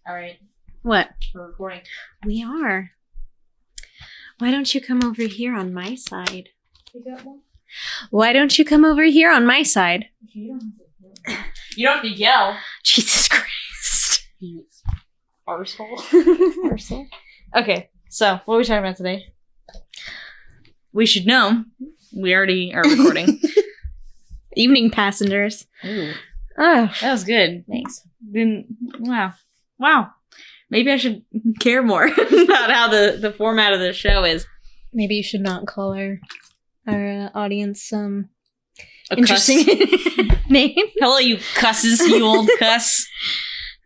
All right. What? We're recording. We are. Why don't you come over here on my side? You got one? Why don't you come over here on my side? You don't have to yell. Jesus Christ. You arsehole. Arsehole. Okay, so what are we talking about today? We should know. We already are recording. Evening passengers. Ooh, Oh, that was good. thanks. Wow. Maybe I should care more about how the format of the show is. Maybe you should not call our audience A interesting name. Hello, you cusses, you old cuss.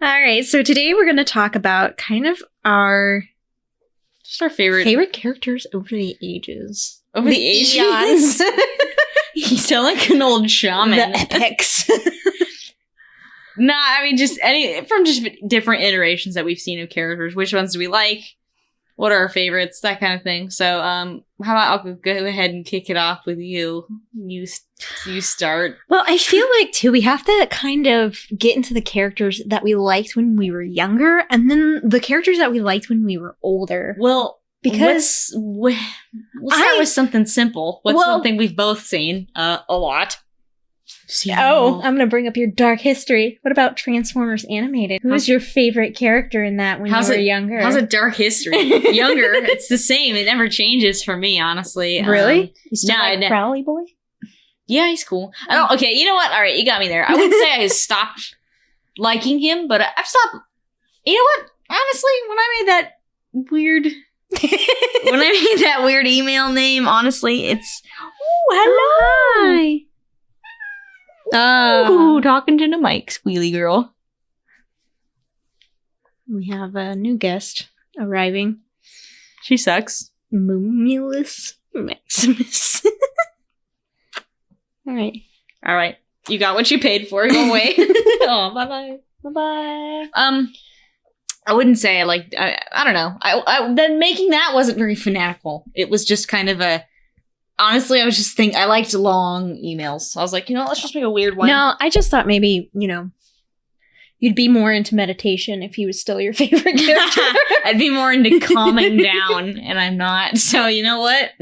All right, so today we're going to talk about kind of our Just our favorite characters over the ages. over the ages. eons. You sound like an old shaman. The epics. Nah, I mean just different iterations that we've seen of characters. Which ones do we like? What are our favorites? That kind of thing. So, how about I'll go ahead and kick it off with you. You start. Well, I feel like, too, we have to kind of get into the characters that we liked when we were younger, and then the characters that we liked when we were older. Well, Because we'll start with something simple. What's something we've both seen a lot? I'm going to bring up your dark history. What about Transformers Animated? Who was your favorite character in that when you were younger? How's a dark history? Younger, it's the same. It never changes for me, honestly. Really? You still no, like Crowley Boy? Yeah, he's cool. I don't. Okay, you know what? All right, you got me there. I wouldn't say I stopped liking him, but I've stopped. You know what? Honestly, when I made that weird email name, honestly, it's hello. Hi. Ooh, talking to the mic, squealy girl. We have a new guest arriving. She sucks. Mumulus Maximus. All right. You got what you paid for. Go away. Oh, bye-bye. Bye-bye. I wouldn't say I don't know. Then making that wasn't very fanatical. It was just kind of honestly, I was just I liked long emails. So I was like, let's just make a weird one. No, I just thought maybe, you'd be more into meditation if he was still your favorite character. I'd be more into calming down, and I'm not. So you know what?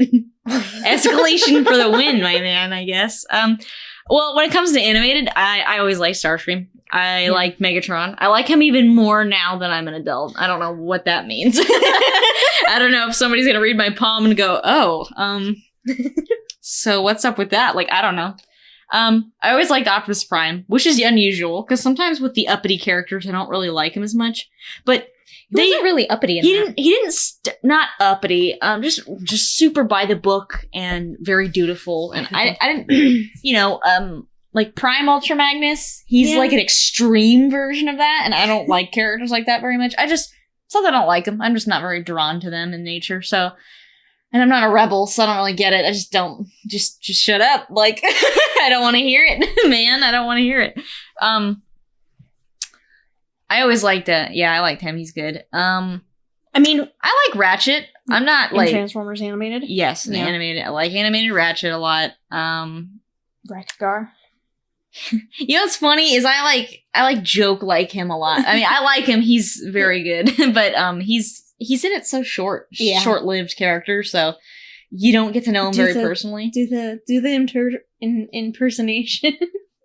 Escalation for the win, my man, I guess. Well, when it comes to animated, I always like Starscream. I like Megatron. I like him even more now that I'm an adult. I don't know what that means. I don't know if somebody's going to read my palm and go, so what's up with that? I don't know. I always liked Optimus Prime, which is unusual, because sometimes with the uppity characters, I don't really like him as much. But he wasn't really uppity in that. He didn't not uppity, just super by the book and very dutiful. And I didn't, like Prime Ultra Magnus, he's like an extreme version of that, and I don't like characters like that very much. it's not that I don't like them, I'm just not very drawn to them in nature, so. And I'm not a rebel, so I don't really get it. I just don't. Just shut up. I don't want to hear it, man. I don't want to hear it. I always liked it. Yeah, I liked him. He's good. I like Ratchet. I'm not in Transformers Animated? Yes, animated. I like animated Ratchet a lot. Ratgar. What's funny is I like Joke like him a lot. I mean, I like him. He's very good, but he's in it so short-lived character, so you don't get to know him very personally. Do the impersonation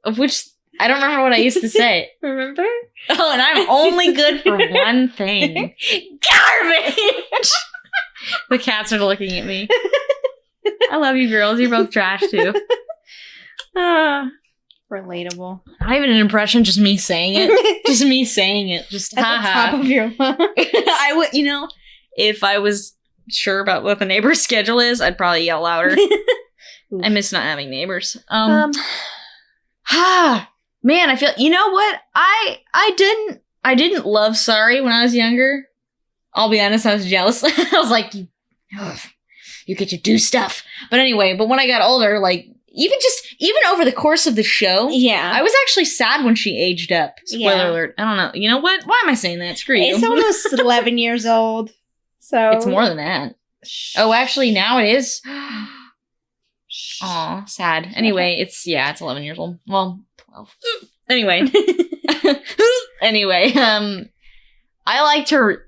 of which I don't remember what I used to say. Remember? Oh, and I'm only good for one thing. Garbage. The cats are looking at me. I love you, girls. You're both trash too. Relatable. Not even an impression, just me saying it. Just me saying it. Just at the top of your lungs. I would, if I was sure about what the neighbor's schedule is, I'd probably yell louder. I miss not having neighbors. Man, I feel. You know what? I didn't love Sorry when I was younger. I'll be honest, I was jealous. I was like, you get to do stuff. But anyway, when I got older, even over the course of the show, I was actually sad when she aged up. Spoiler alert. I don't know. You know what? Why am I saying that? Screw you. It's almost 11 years old. So it's more than that. Oh, actually, now it is. Aw, sad. Anyway, it's 11 years old. Well, 12. Anyway. I liked her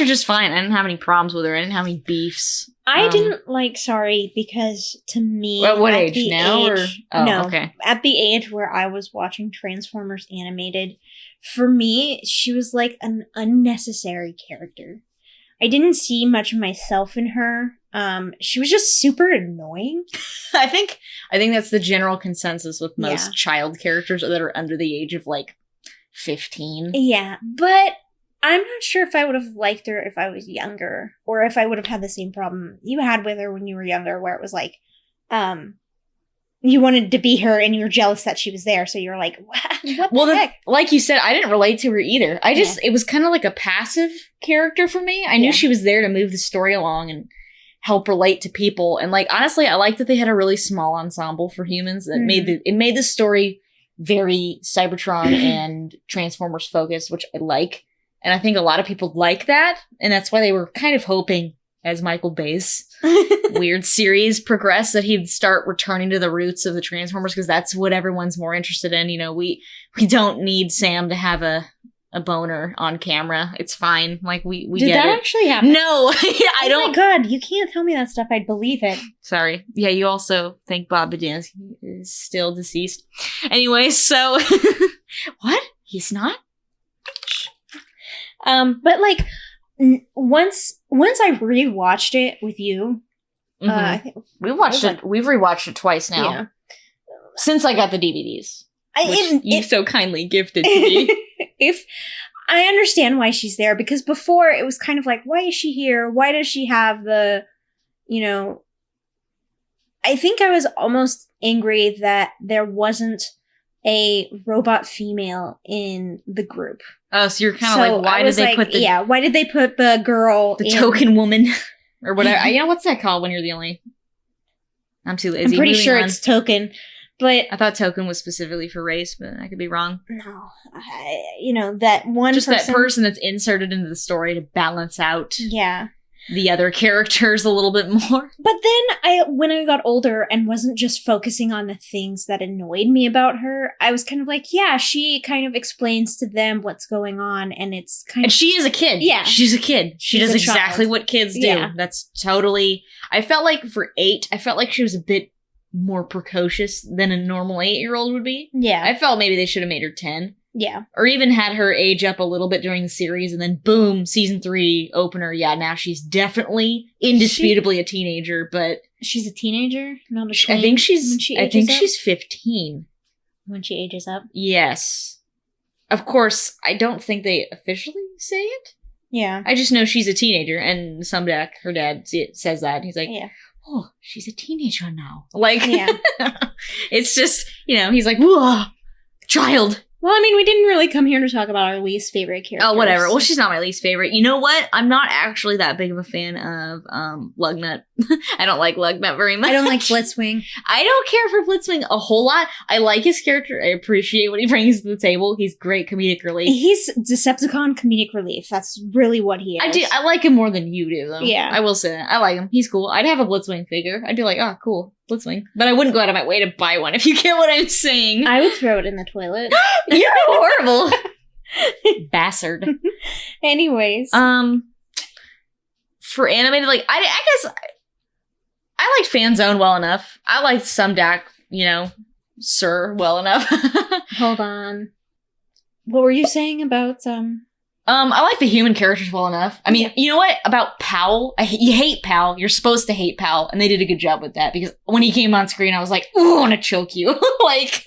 just fine. I didn't have any problems with her. I didn't have any beefs. I didn't like Sorry because to me, At what at age the now? age- No, okay. at the age where I was watching Transformers animated, for me, she was like an unnecessary character. I didn't see much of myself in her. She was just super annoying. I think that's the general consensus with most Yeah. child characters that are under the age of like 15. Yeah, but I'm not sure if I would have liked her if I was younger, or if I would have had the same problem you had with her when you were younger, where it was like, you wanted to be her and you were jealous that she was there, so you're like, what the heck? Like you said, I didn't relate to her either. It was kind of like a passive character for me. I knew Yeah. she was there to move the story along and help relate to people. And like, honestly, I like that they had a really small ensemble for humans that made the story very Cybertron and Transformers focused, which I like. And I think a lot of people like that. And that's why they were kind of hoping, as Michael Bay's weird series progressed, that he'd start returning to the roots of the Transformers, because that's what everyone's more interested in. You know, we don't need Sam to have a boner on camera. It's fine. Like, we Did get that it. actually happen? No, I don't. Oh my god, you can't tell me that stuff. I'd believe it. Sorry. Yeah, you also think Bob Budiansky is still deceased. Anyway, so what? He's not? But like, once I rewatched it with you, I think We've rewatched it twice now. Yeah. Since I got the DVDs. Which you so kindly gifted to me. If I understand why she's there, because before it was kind of like, why is she here? Why does she have the, I think I was almost angry that there wasn't a robot female in the group. Oh, so you're kind of like, why did they put the girl, the token woman, or whatever? You know, what's that called when you're the only? I'm too lazy. I'm pretty Moving sure on. it's token, but I thought token was specifically for race, but I could be wrong. no, that one Just person, that person that's inserted into the story to balance out yeah. the other characters a little bit more. But then when I got older and wasn't just focusing on the things that annoyed me about her, I was kind of like, yeah, she kind of explains to them what's going on, and it's kind And of... she is a kid. Yeah. She's a kid. She She's does a exactly child. what kids do. Yeah. That's totally... I felt like for 8, I felt like she was a bit more precocious than a normal 8-year-old would be. Yeah. I felt maybe they should have made her 10. Yeah. Or even had her age up a little bit during the series, and then boom, season 3 opener. Yeah, now she's definitely, indisputably a teenager, but She's a teenager, not a I tween think when she's 15. when she ages up. Yes. Of course, I don't think they officially say it. Yeah. I just know she's a teenager, and Sumdac, her dad, says that. And he's like, Yeah. oh, she's a teenager now. Like, Yeah. it's just, he's like, whoa, child. Well, I mean, we didn't really come here to talk about our least favorite character. Oh, whatever. Well, she's not my least favorite. You know what? I'm not actually that big of a fan of Lugnut. I don't like Lugnut very much. I don't like Blitzwing. I don't care for Blitzwing a whole lot. I like his character. I appreciate what he brings to the table. He's great comedic relief. He's Decepticon comedic relief. That's really what he is. I do. I like him more than you do, though. Yeah. I will say that. I like him. He's cool. I'd have a Blitzwing figure. I'd be like, oh, cool, Blitzwing. But I wouldn't go out of my way to buy one, if you get what I'm saying. I would throw it in the toilet. You're horrible. Bastard. Anyways. For animated, like, I guess I liked Fanzone well enough. I liked Sumdac, Sir well enough. Hold on. What were you saying about I like the human characters well enough. I mean, you know what? About Powell, you hate Powell. You're supposed to hate Powell, and they did a good job with that, because when he came on screen, I was like, ooh, I want to choke you. Like,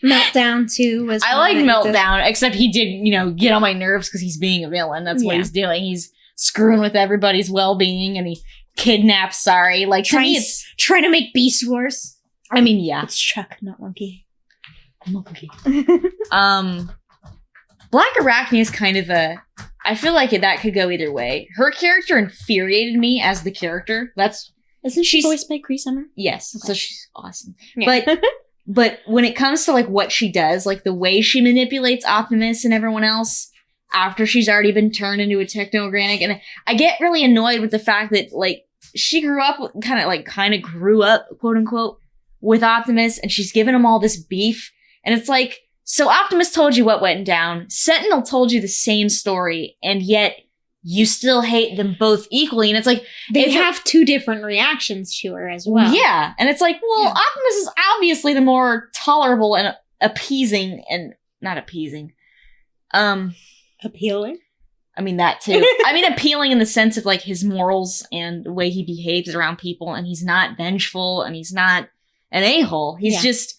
Meltdown 2 was... I like Meltdown, except he did, get on my nerves because he's being a villain. That's what he's doing. He's screwing with everybody's well-being, and he kidnaps Sari. Like, to me, it's... Trying to make Beast Wars. I mean, yeah. It's Chuck, not Monkey. Monkey. Black Arachne is kind of I feel like that could go either way. Her character infuriated me as the character. Isn't she voiced by Cree Summer? Yes, Okay. so she's awesome. Yeah. But when it comes to like what she does, like the way she manipulates Optimus and everyone else after she's already been turned into a techno-organic, and I get really annoyed with the fact that like she grew up kind of grew up, quote unquote, with Optimus, and she's given him all this beef, and it's like, So Optimus told you what went down. Sentinel told you the same story, and yet you still hate them both equally. And it's like, They have two different reactions to her as well. yeah. And it's like, well, Optimus is obviously the more tolerable and appeasing, and not appeasing. Appealing? I mean, that too. I mean, appealing in the sense of like his morals and the way he behaves around people, and he's not vengeful, and he's not an a-hole. He's just,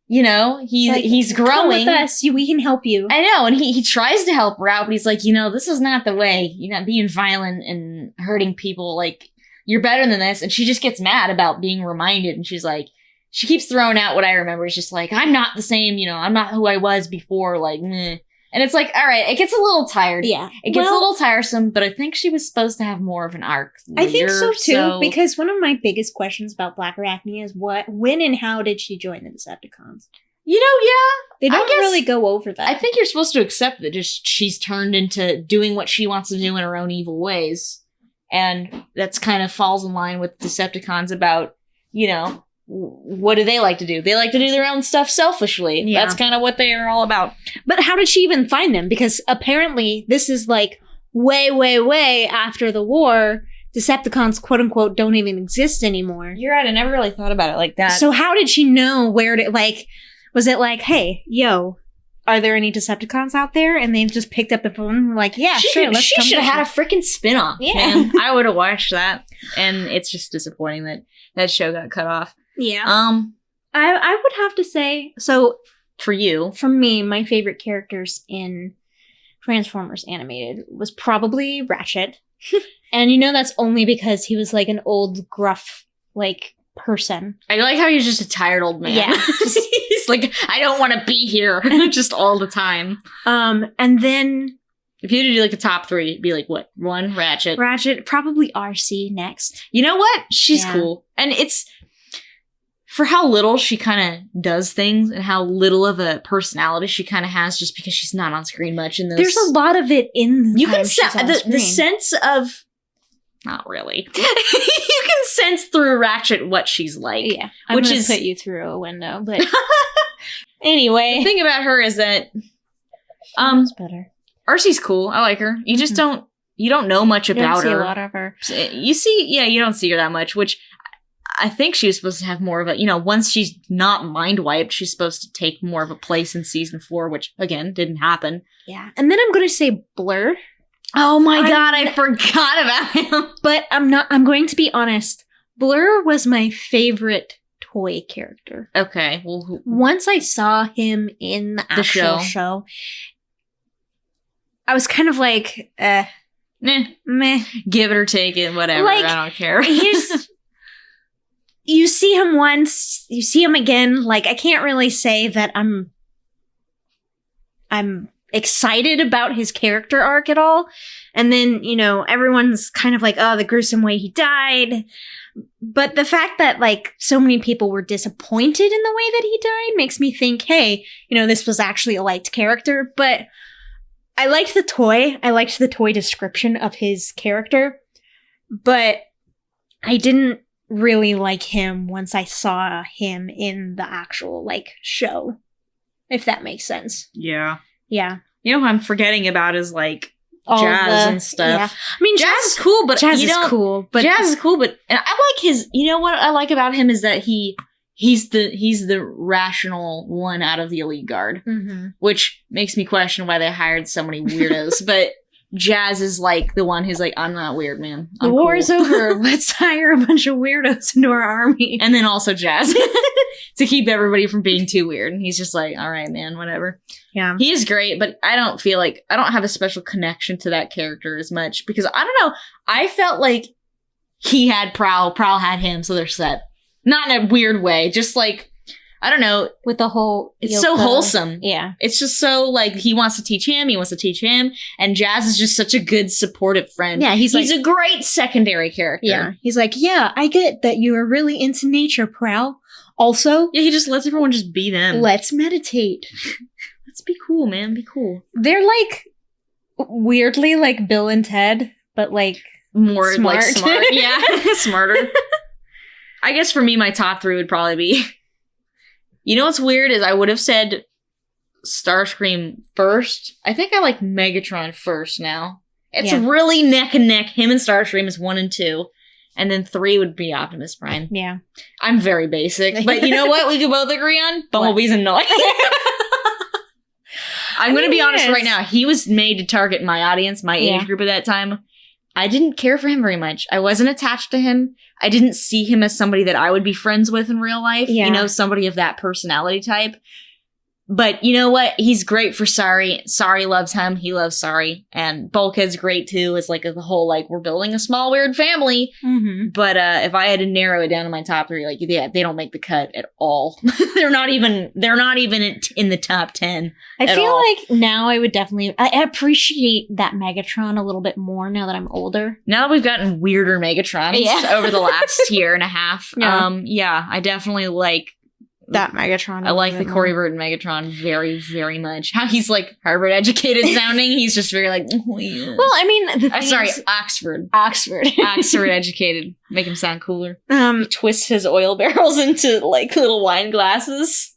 you know, he's growing. Come with us, we can help you. I know, and he tries to help her out, but he's like, you know, this is not the way. You're not being violent and hurting people. Like, you're better than this. And she just gets mad about being reminded, and she's like, she keeps throwing out what I remember. It's just like, I'm not the same, you know, I'm not who I was before, like, meh. And it's like, all right, it gets a little tired. Yeah. It gets a little tiresome, but I think she was supposed to have more of an arc. I think so too, because one of my biggest questions about Black Arachne is when and how did she join the Decepticons? You know, yeah. They don't really go over that. I think you're supposed to accept that just she's turned into doing what she wants to do in her own evil ways. And that's kind of falls in line with Decepticons about, you know, what do they like to do? They like to do their own stuff selfishly. Yeah. That's kind of what they are all about. But how did she even find them? Because apparently this is like way, way, way after the war. Decepticons, quote unquote, don't even exist anymore. You're right. I never really thought about it like that. So how did she know where to, like, was it like, hey, yo, are there any Decepticons out there? And they just picked up the phone and were like, yeah, sure, let's She should have had a freaking spin-off, man. I would have watched that. And it's just disappointing that that show got cut off. Yeah. I would have to say, so for you, for me, my favorite characters in Transformers Animated was probably Ratchet. And you know that's only because he was like an old, gruff, like, person. I like how he's just a tired old man. Yeah. He's like, I don't want to be here just all the time. And then if you had to do like a top three, it'd be like what? One, Ratchet, probably RC next. You know what? She's cool. And it's for how little she kind of does things and how little of a personality she kind of has just because she's not on screen much in those. There's a lot of it in the you can the sense of not really. You can sense through Ratchet what she's like. Yeah. Which is put you through a window, but anyway. The thing about her is that better. RC's cool. I like her. You just don't know much about her. You don't see a lot of her. You don't see her that much, which I think she was supposed to have more of a, you know, once she's not mind wiped, she's supposed to take more of a place in season 4, which again didn't happen. Yeah. And then I'm going to say Blur. Oh my God, I forgot about him. But I'm going to be honest. Blur was my favorite toy character. Okay. Well, once I saw him in the actual show, I was kind of like, meh. Give it or take it, whatever. Like, I don't care. You see him once, you see him again. Like, I can't really say that I'm excited about his character arc at all. And then, you know, everyone's kind of like, oh, the gruesome way he died. But the fact that, like, so many people were disappointed in the way that he died makes me think, hey, you know, this was actually a liked character. But I liked the toy. I liked the toy description of his character. But I didn't really like him once I saw him in the actual, like, show. If that makes sense. Yeah. Yeah. You know who I'm forgetting about is, like, Jazz and stuff. Yeah. I mean, Jazz is cool, but Jazz is cool. But Jazz is cool, but and I like his. You know what I like about him is that he's the rational one out of the elite guard, which makes me question why they hired so many weirdos. But Jazz is like the one who's like, I'm not weird, man. The war is over. Let's hire a bunch of weirdos into our army, and then also Jazz to keep everybody from being too weird. And he's just like, all right, man, whatever. Yeah. He is great, but I don't feel like I don't have a special connection to that character as much because I don't know. I felt like he had Prowl had him, so they're set. Not in a weird way, just like, I don't know. With the whole it's so wholesome. Yeah. It's just so like he wants to teach him, and Jazz is just such a good supportive friend. Yeah, he's a great secondary character. Yeah. He's like, yeah, I get that you are really into nature, Prowl. Also, yeah, he just lets everyone just be them. Let's meditate. Let's be cool, man. Be cool. They're like weirdly like Bill and Ted, but like more smart. Like smart. Yeah, smarter. I guess for me, my top 3 would probably be. You know what's weird is I would have said Starscream first. I think I like Megatron first now. It's Yeah. really neck and neck. Him and Starscream is 1 and 2. And then 3 would be Optimus Prime. Yeah. I'm very basic. But you know what we could both agree on? Bumblebee's annoying. I'm going to be honest right now. He was made to target my audience, my age group at that time. I didn't care for him very much. I wasn't attached to him. I didn't see him as somebody that I would be friends with in real life. Yeah. You know, somebody of that personality type. But you know what? He's great for Sorry. Sorry loves him. He loves Sorry. And Bulkhead's great too. It's like the whole, like, we're building a small, weird family. Mm-hmm. But if I had to narrow it down to my top 3, like, yeah, they don't make the cut at all. they're not even in the top 10. I at feel all. like now I would definitely I appreciate that Megatron a little bit more now that I'm older. Now that we've gotten weirder Megatrons over the last year and a half, Yeah. I definitely like That Megatron. I like the Corey Burton Megatron very, very much. How he's like Harvard educated sounding. He's just very like, oh, yeah. Well, I mean, the thing sorry, is- Oxford. Oxford. Oxford educated. Make him sound cooler. He twists his oil barrels into like little wine glasses.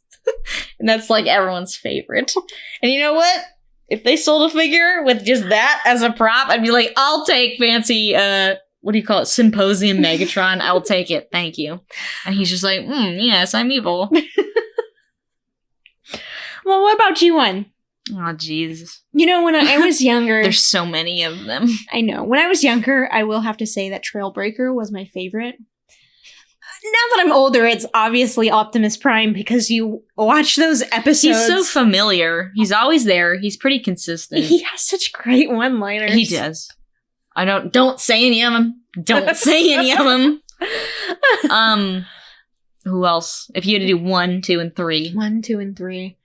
And that's like everyone's favorite. And you know what? If they sold a figure with just that as a prop, I'd be like, I'll take fancy, what do you call it? Symposium Megatron. I'll take it. Thank you. And he's just like, yes, I'm evil. Well, what about G1? Oh, jeez. You know, when I was younger, There's so many of them. I know. When I was younger, I will have to say that Trailbreaker was my favorite. Now that I'm older, it's obviously Optimus Prime because you watch those episodes. He's so familiar. He's always there. He's pretty consistent. He has such great one-liners. He does. I don't say any of them. Don't say any of them. Who else? If you had to do 1, 2, and 3. 1, 2, and 3.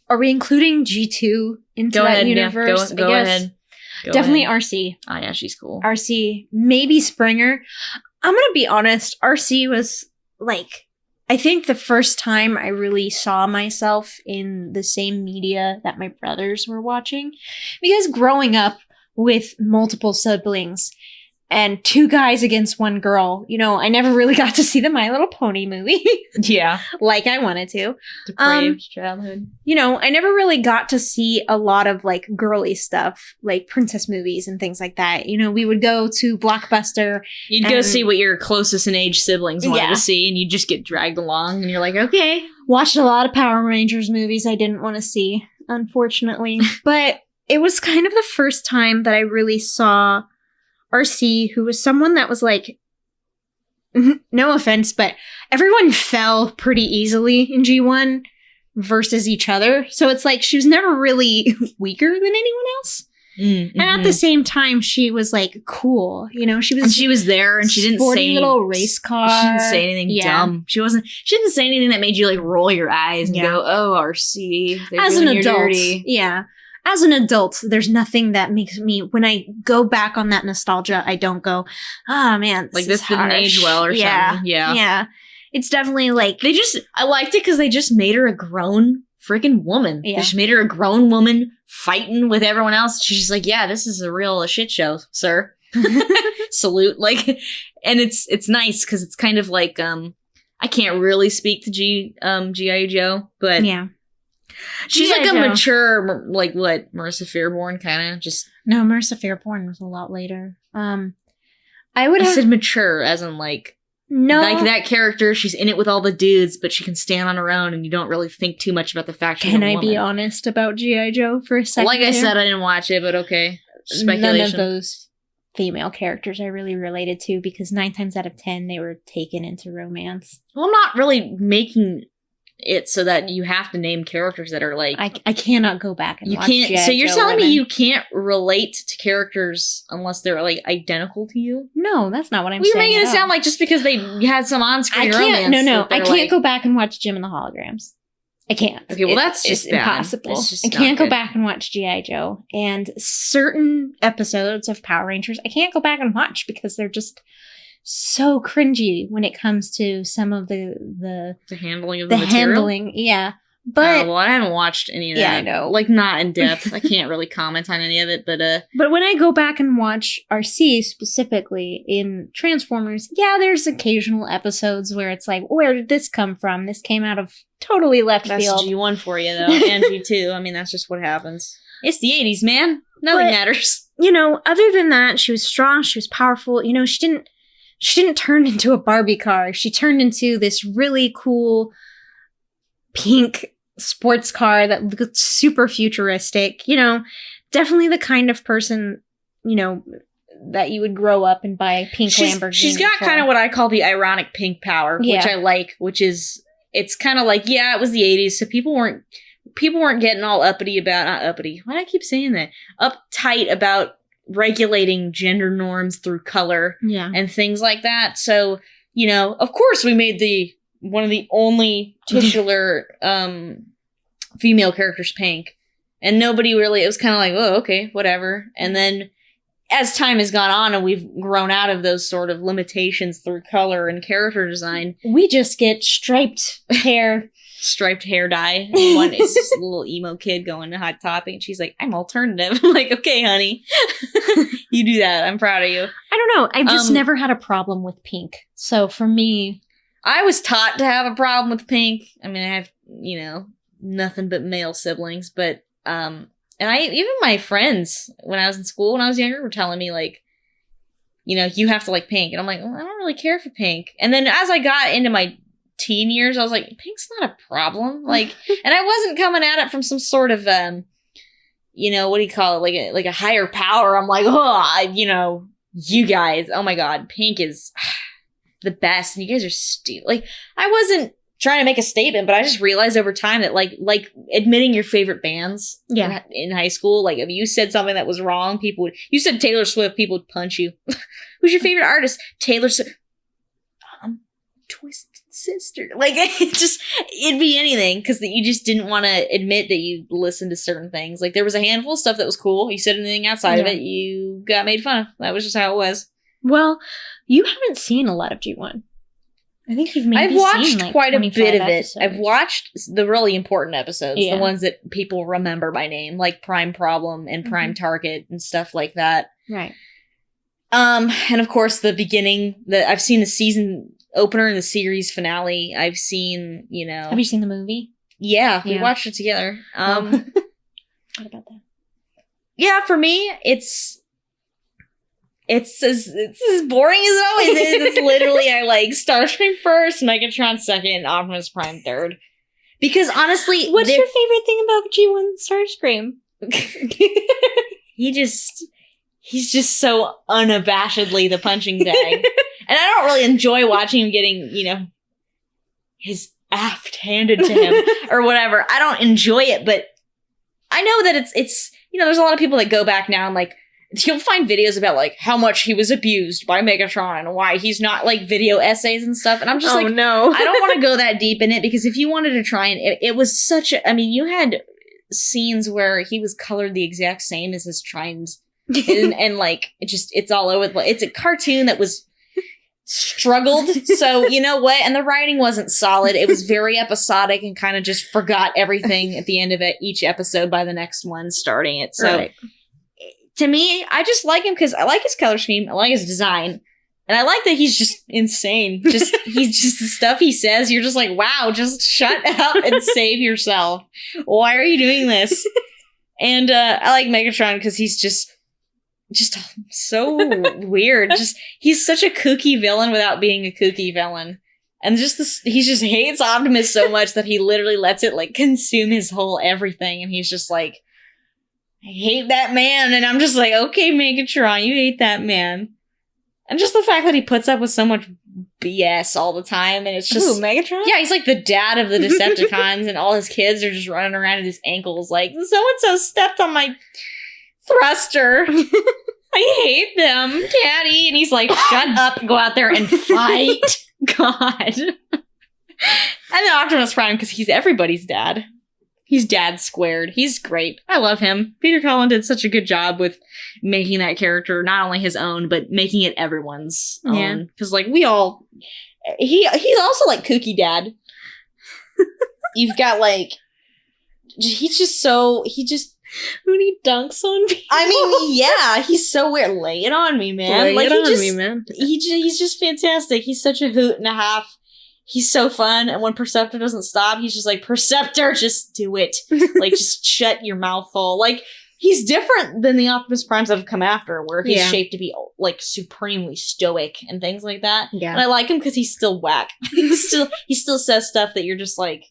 Are we including G2 into that universe? Yeah. Go ahead. Go Definitely ahead. RC. Oh yeah, she's cool. RC. Maybe Springer. I'm gonna be honest. RC was like, I think the first time I really saw myself in the same media that my brothers were watching. Because growing up with multiple siblings and 2 guys against 1 girl, you know, I never really got to see the My Little Pony movie Yeah. like I wanted to. Depraved childhood. You know, I never really got to see a lot of like girly stuff, like princess movies and things like that. You know, we would go to Blockbuster. You'd go see what your closest in age siblings wanted Yeah. to see, and you'd just get dragged along, and you're like, okay. Watched a lot of Power Rangers movies I didn't want to see, unfortunately. But it was kind of the first time that I really saw RC, who was someone that was like, no offense, but everyone fell pretty easily in G1 versus each other. So it's like she was never really weaker than anyone else. Mm-hmm. And at the same time, she was like cool. You know, she was there, and she didn't sporty say little race car. She didn't say anything dumb. She didn't say anything that made you like roll your eyes and Yeah. go, "Oh, RC." As an adult, dirty. yeah. As an adult, there's nothing that makes me, when I go back on that nostalgia, I don't go, oh man, Like this is didn't harsh." age well or something. Yeah. Yeah. It's definitely like, I liked it because they just made her a grown freaking woman. Yeah. They just made her a grown woman fighting with everyone else. She's just like, yeah, this is a real shit show, sir. Salute. Like, and it's nice because it's kind of like, I can't really speak to G.I. Joe, but yeah. she's G.I. like a Joe. mature, like what, Marissa Fairborn kind of just. No, Marissa Fairborn was a lot later. I would I have, said mature as in like, no. like that character, she's in it with all the dudes, but she can stand on her own and you don't really think too much about the fact she's Can a I woman. be honest about G.I. Joe for a second? Like I there? said, I didn't watch it, but okay. Speculation. None of those female characters I really related to because 9 times out of 10 they were taken into romance. Well, I'm not really making it so that you have to name characters that are like I cannot go back and you watch can't. G.I. So you're Joe telling me women. you can't relate to characters unless they're like identical to you? No, that's not what I'm Well, you're saying. making it at sound all. like just because they had some on-screen I can't. romance. No, that I they're can't like- go back and watch Jim and the Holograms. I can't. Okay, well, that's it's just bad. impossible. It's just I not can't go good. back and watch G.I. Joe and certain episodes of Power Rangers. I can't go back and watch because they're just so cringy when it comes to some of the The handling of the material. handling. Yeah, But well, I haven't watched any of that. Yeah, I know. Like, not in depth. I can't really comment on any of it, but when I go back and watch RC specifically in Transformers, yeah, there's occasional episodes where it's like, where did this come from? This came out of totally left that's field. G1 for you, though. And G2. I mean, that's just what happens. It's the 80s, man. Nothing But- matters. You know, other than that, she was strong, she was powerful. You know, she didn't turn into a Barbie car. She turned into this really cool pink sports car that looked super futuristic. You know, definitely the kind of person, you know, that you would grow up and buy a pink Lamborghini. She's got for. kind of what I call the ironic pink power, which Yeah. I like, which is, it's kind of like, yeah, it was the 80s, so people weren't getting all uppity about, not uppity, why do I keep saying that? Uptight about regulating gender norms through color Yeah. and things like that. So, you know, of course we made one of the only titular female characters pink. And nobody really, it was kind of like, oh, okay, whatever. And then as time has gone on and we've grown out of those sort of limitations through color and character design, We just get striped hair. striped hair dye. One is this little emo kid going to Hot Topic, and she's like, I'm alternative. I'm like, okay, honey. You do that. I'm proud of you. I don't know. I've just Um, never had a problem with pink. So for me, I was taught to have a problem with pink. I mean, I have, you know, nothing but male siblings, but and even my friends when I was in school when I was younger were telling me like, you know, you have to like pink, and I'm like, well, I don't really care for pink. And then as I got into my teen years, I was like, pink's not a problem. Like, and I wasn't coming at it from some sort of you know, what do you call it? Like a higher power. I'm like, oh, you know, you guys, oh my god, pink is the best, and you guys are stupid. Like, I wasn't trying to make a statement, but I just realized over time that like admitting your favorite bands in high school, like if you said something that was wrong, you said Taylor Swift, people would punch you. Who's your favorite artist? Taylor Swift. Twisted Sister. Like, it'd be anything, because you just didn't want to admit that you listened to certain things. Like, there was a handful of stuff that was cool. You said anything outside of it, you got made fun of. That was just how it was. well, you haven't seen a lot of G1. I think you've maybe I've watched seen, like, quite a 25 bit of it. episodes. I've watched the really important episodes, Yeah. the ones that people remember by name, like Prime Problem and Prime Target and stuff like that. Right. And of course the beginning, I've seen the season opener and the series finale. I've seen, you know. Have you seen the movie? Yeah, we Yeah. watched it together. What about that? Yeah, for me, it's as boring as it always is. It's literally, I like Starscream first, Megatron second, and Optimus Prime third. Because honestly, What's your favorite thing about G1 Starscream? he's just so unabashedly the punching bag. And I don't really enjoy watching him getting, you know, his aft handed to him or whatever. I don't enjoy it, but I know that it's you know, there's a lot of people that go back now and like, you'll find videos about like how much he was abused by Megatron and why he's not like video essays and stuff. And I'm just like, no. I don't want to go that deep in it, because if you wanted to try and it was such a, I mean, you had scenes where he was colored the exact same as his Trines and like, it's all over. It's a cartoon that was struggled. So you know what? And the writing wasn't solid. It was very episodic and kind of just forgot everything at the end of it, each episode by the next one starting it. So Right. to me, I just like him because I like his color scheme. I like his design. And I like that he's just insane. He's just the stuff he says. You're just like, wow, just shut up and save yourself. Why are you doing this? And I like Megatron because he's just so weird. He's such a kooky villain without being a kooky villain. And he just hates Optimus so much that he literally lets it like consume his whole everything. And he's just like, I hate that man. And I'm just like, okay, Megatron, you hate that man. And just the fact that he puts up with so much BS all the time. And it's just... Ooh, Megatron? Yeah, he's like the dad of the Decepticons, and all his kids are just running around at his ankles like, so-and-so stepped on my thruster. I hate them, Daddy. And he's like, shut up, go out there and fight. God. And then Optimus Prime, because he's everybody's dad. He's dad squared. He's great. I love him. Peter Cullen did such a good job with making that character not only his own, but making it everyone's own. Because, like, he's also like kooky dad. You've got, like, he's just so when he dunks on people. I mean, yeah, he's so weird. Lay it on me, man. Man. He's just fantastic. He's such a hoot and a half. He's so fun. And when Perceptor doesn't stop, he's just like, Perceptor, just do it. Like, just shut your mouth hole. Like, he's different than the Optimus Primes that have come after, where he's shaped to be, like, supremely stoic and things like that. Yeah. And I like him because he's still whack. he still says stuff that you're just like,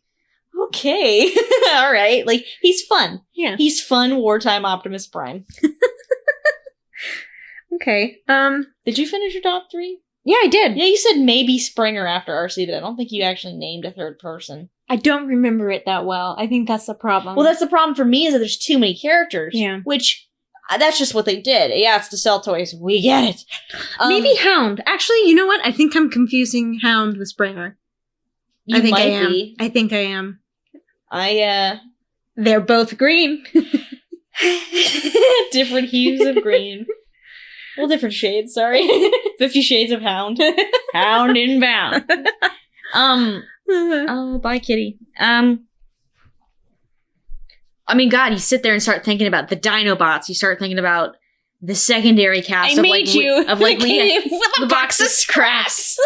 okay. All right. Like, he's fun. Yeah. He's fun wartime Optimus Prime. Okay. Did you finish your top 3? Yeah, I did. Yeah, you said maybe Springer after RC, but I don't think you actually named a third person. I don't remember it that well. I think that's the problem. Well, that's the problem for me, is that there's too many characters. Yeah. Which, that's just what they did. Yeah, it's to sell toys. We get it. Maybe Hound. Actually, you know what? I think I'm confusing Hound with Springer. You I think might I am. be. I think I am. They're both green. Different hues of green. Well, different shades, sorry. 50 Shades of Hound. Hound inbound. Oh, bye, kitty. I mean, God, you sit there and start thinking about the Dinobots. You start thinking about the secondary cast I of made you of like with the box of scraps.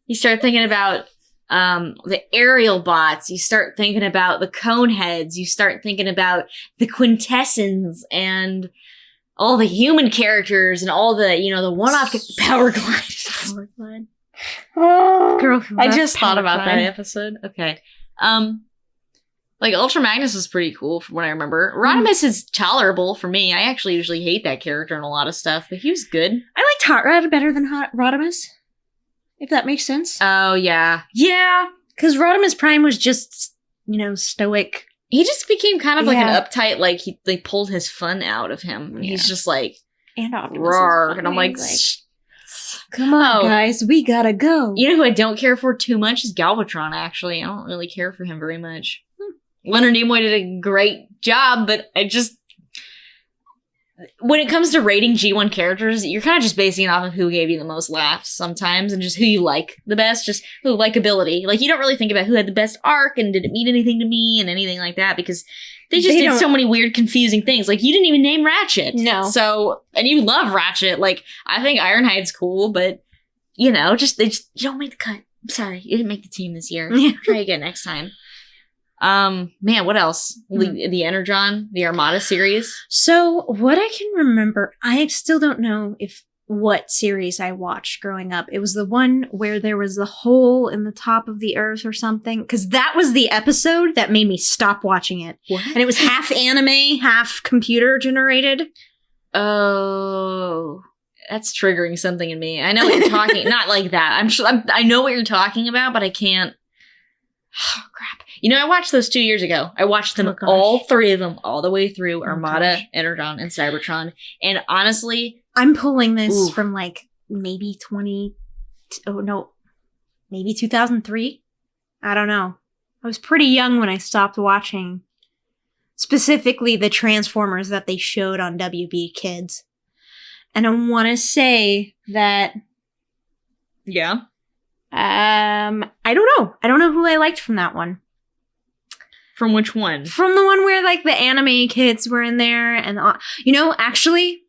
You start thinking about the aerial bots. You start thinking about the Coneheads. You start thinking about the Quintessens and all the human characters and all the, the one-off Power Glide. Power Glide. Oh, girl, I just thought about that episode. Okay. Like, Ultra Magnus was pretty cool from what I remember. Rodimus is tolerable for me. I actually usually hate that character in a lot of stuff, but he was good. I liked Hot Rod better than Rodimus, if that makes sense. Oh, yeah. Yeah, because Rodimus Prime was just, stoic. He just became kind of like an uptight, like, they pulled his fun out of him. And he's just like, and Optimus roar. And I'm like, come on, guys, we gotta go. You know who I don't care for too much is Galvatron, actually. I don't really care for him very much. Leonard Nimoy did a great job, but when it comes to rating G1 characters, you're kind of just basing it off of who gave you the most laughs sometimes and just who you like the best, just who likability. Like, you don't really think about who had the best arc and did it mean anything to me and anything like that, because they did so many weird, confusing things. Like, you didn't even name Ratchet. No. So, and you love Ratchet. Like, I think Ironhide's cool, but, you don't make the cut. I'm sorry, you didn't make the team this year. Try again next time. Man, what else? The Energon, the Armada series. So, what I can remember, I still don't know what series I watched growing up. It was the one where there was a hole in the top of the earth or something, because that was the episode that made me stop watching it. What? And it was half anime, half computer generated. Oh, that's triggering something in me. I know what you're talking. Not like that. I know what you're talking about, but I can't. Oh, crap. I watched those 2 years ago. I watched them, all 3 of them, all the way through Armada, Energon, and Cybertron. And honestly, I'm pulling this from maybe maybe 2003. I don't know. I was pretty young when I stopped watching, specifically the Transformers that they showed on WB Kids. And I want to say that, yeah. I don't know. I don't know who I liked from that one. From which one? From the one where, the anime kids were in there. And, actually,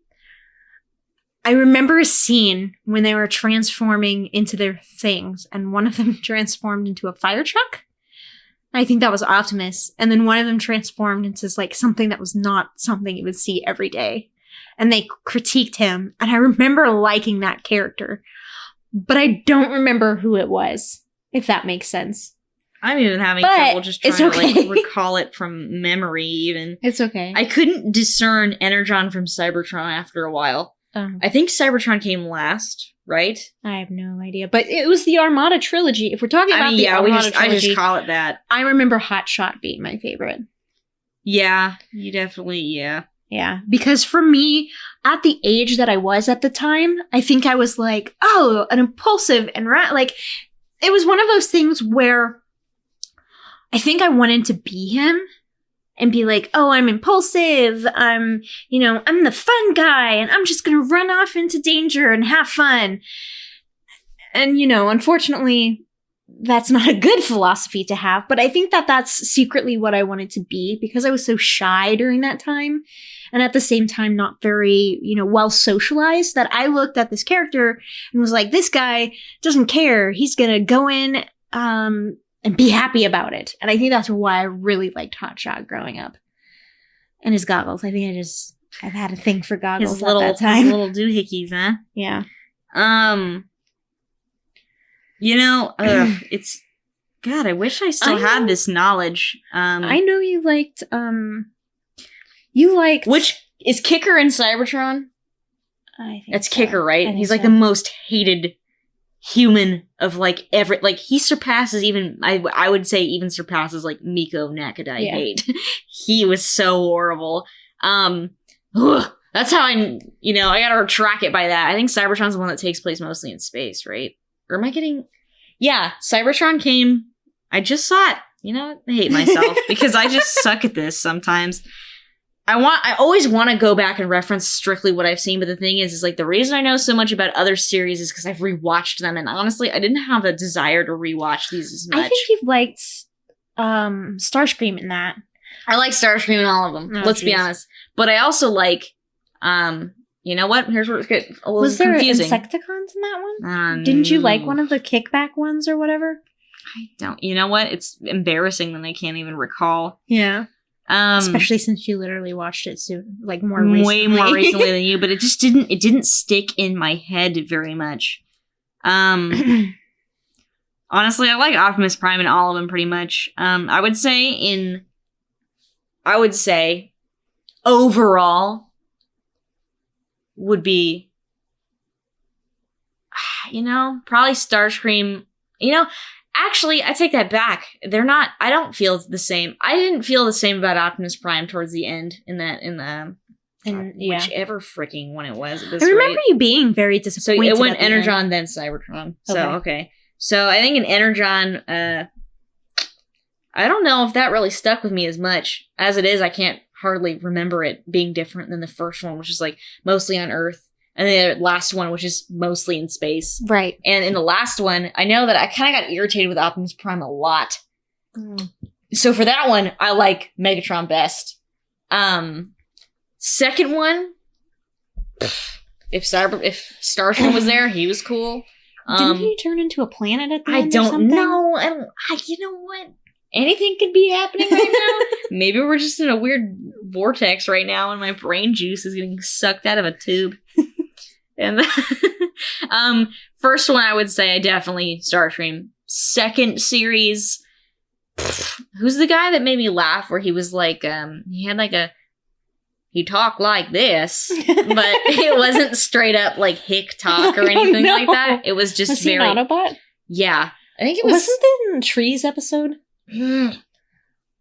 I remember a scene when they were transforming into their things. And one of them transformed into a fire truck. I think that was Optimus. And then one of them transformed into, something that was not something you would see every day. And they critiqued him. And I remember liking that character. But I don't remember who it was, if that makes sense. I'm even having trouble just trying to recall it from memory even. It's okay. I couldn't discern Energon from Cybertron after a while. I think Cybertron came last, right? I have no idea. But it was the Armada trilogy. If we're talking about Armada trilogy, I just call it that. I remember Hot Shot being my favorite. Yeah, you definitely, Yeah, because for me, at the age that I was at the time, I think I was like, oh, an impulsive and it was one of those things where I think I wanted to be him and be like, oh, I'm impulsive. I'm the fun guy and I'm just going to run off into danger and have fun. And, unfortunately, that's not a good philosophy to have, but I think that that's secretly what I wanted to be because I was so shy during that time. And at the same time, not very, well socialized, that I looked at this character and was like, this guy doesn't care. He's going to go in and be happy about it. And I think that's why I really liked Hotshot growing up. And his goggles. I think I've had a thing for goggles at that time. His little doohickeys, huh? Yeah. It's, God, I wish I still had this knowledge. I know you liked, which is Kicker in Cybertron? I think that's Kicker, right? He's like so. the most hated human of like he surpasses even, I would say even surpasses like Miko Nakadai hate. He was so horrible. That's how I gotta retract it by that. I think Cybertron's the one that takes place mostly in space, right? Or am I getting... Yeah, Cybertron came... I just saw it. I hate myself because I just suck at this sometimes. I always want to go back and reference strictly what I've seen, but the thing is like the reason I know so much about other series is because I've rewatched them, and honestly, I didn't have a desire to rewatch these as much. I think you've liked Starscream in that. I like Starscream in all of them. Let's be honest. But I also like, you know what? Here's where it's get a little confusing. Was there Insecticons in that one? Didn't you like one of the kickback ones or whatever? I don't. You know what? It's embarrassing that I can't even recall. Yeah. Especially since you literally watched it soon, like more recently. Way more recently than you, but it just didn't stick in my head very much. Honestly, I like Optimus Prime in all of them pretty much. I would say overall would be, probably Starscream. Actually, I take that back. I don't feel the same. I didn't feel the same about Optimus Prime towards the end whichever freaking one it was. I remember you being very disappointed. So it went Energon, then Cybertron. So, okay. So I think in Energon, I don't know if that really stuck with me as much. As it is, I can't hardly remember it being different than the first one, which is like mostly on Earth. And the last one, which is mostly in space. Right. And in the last one, I know that I kind of got irritated with Optimus Prime a lot. So for that one, I like Megatron best. Second one, if Starscream was there, he was cool. Didn't he turn into a planet at the end? I don't know. You know what? Anything could be happening right now. Maybe we're just in a weird vortex right now, and my brain juice is getting sucked out of a tube. And first one, I would say definitely Starscream. Second series, who's the guy that made me laugh? Where he was like, he talked like this, but it wasn't straight up like hick talk or anything like that. It was just he an Autobot? Yeah, I think it was. Wasn't it in the Trees episode? I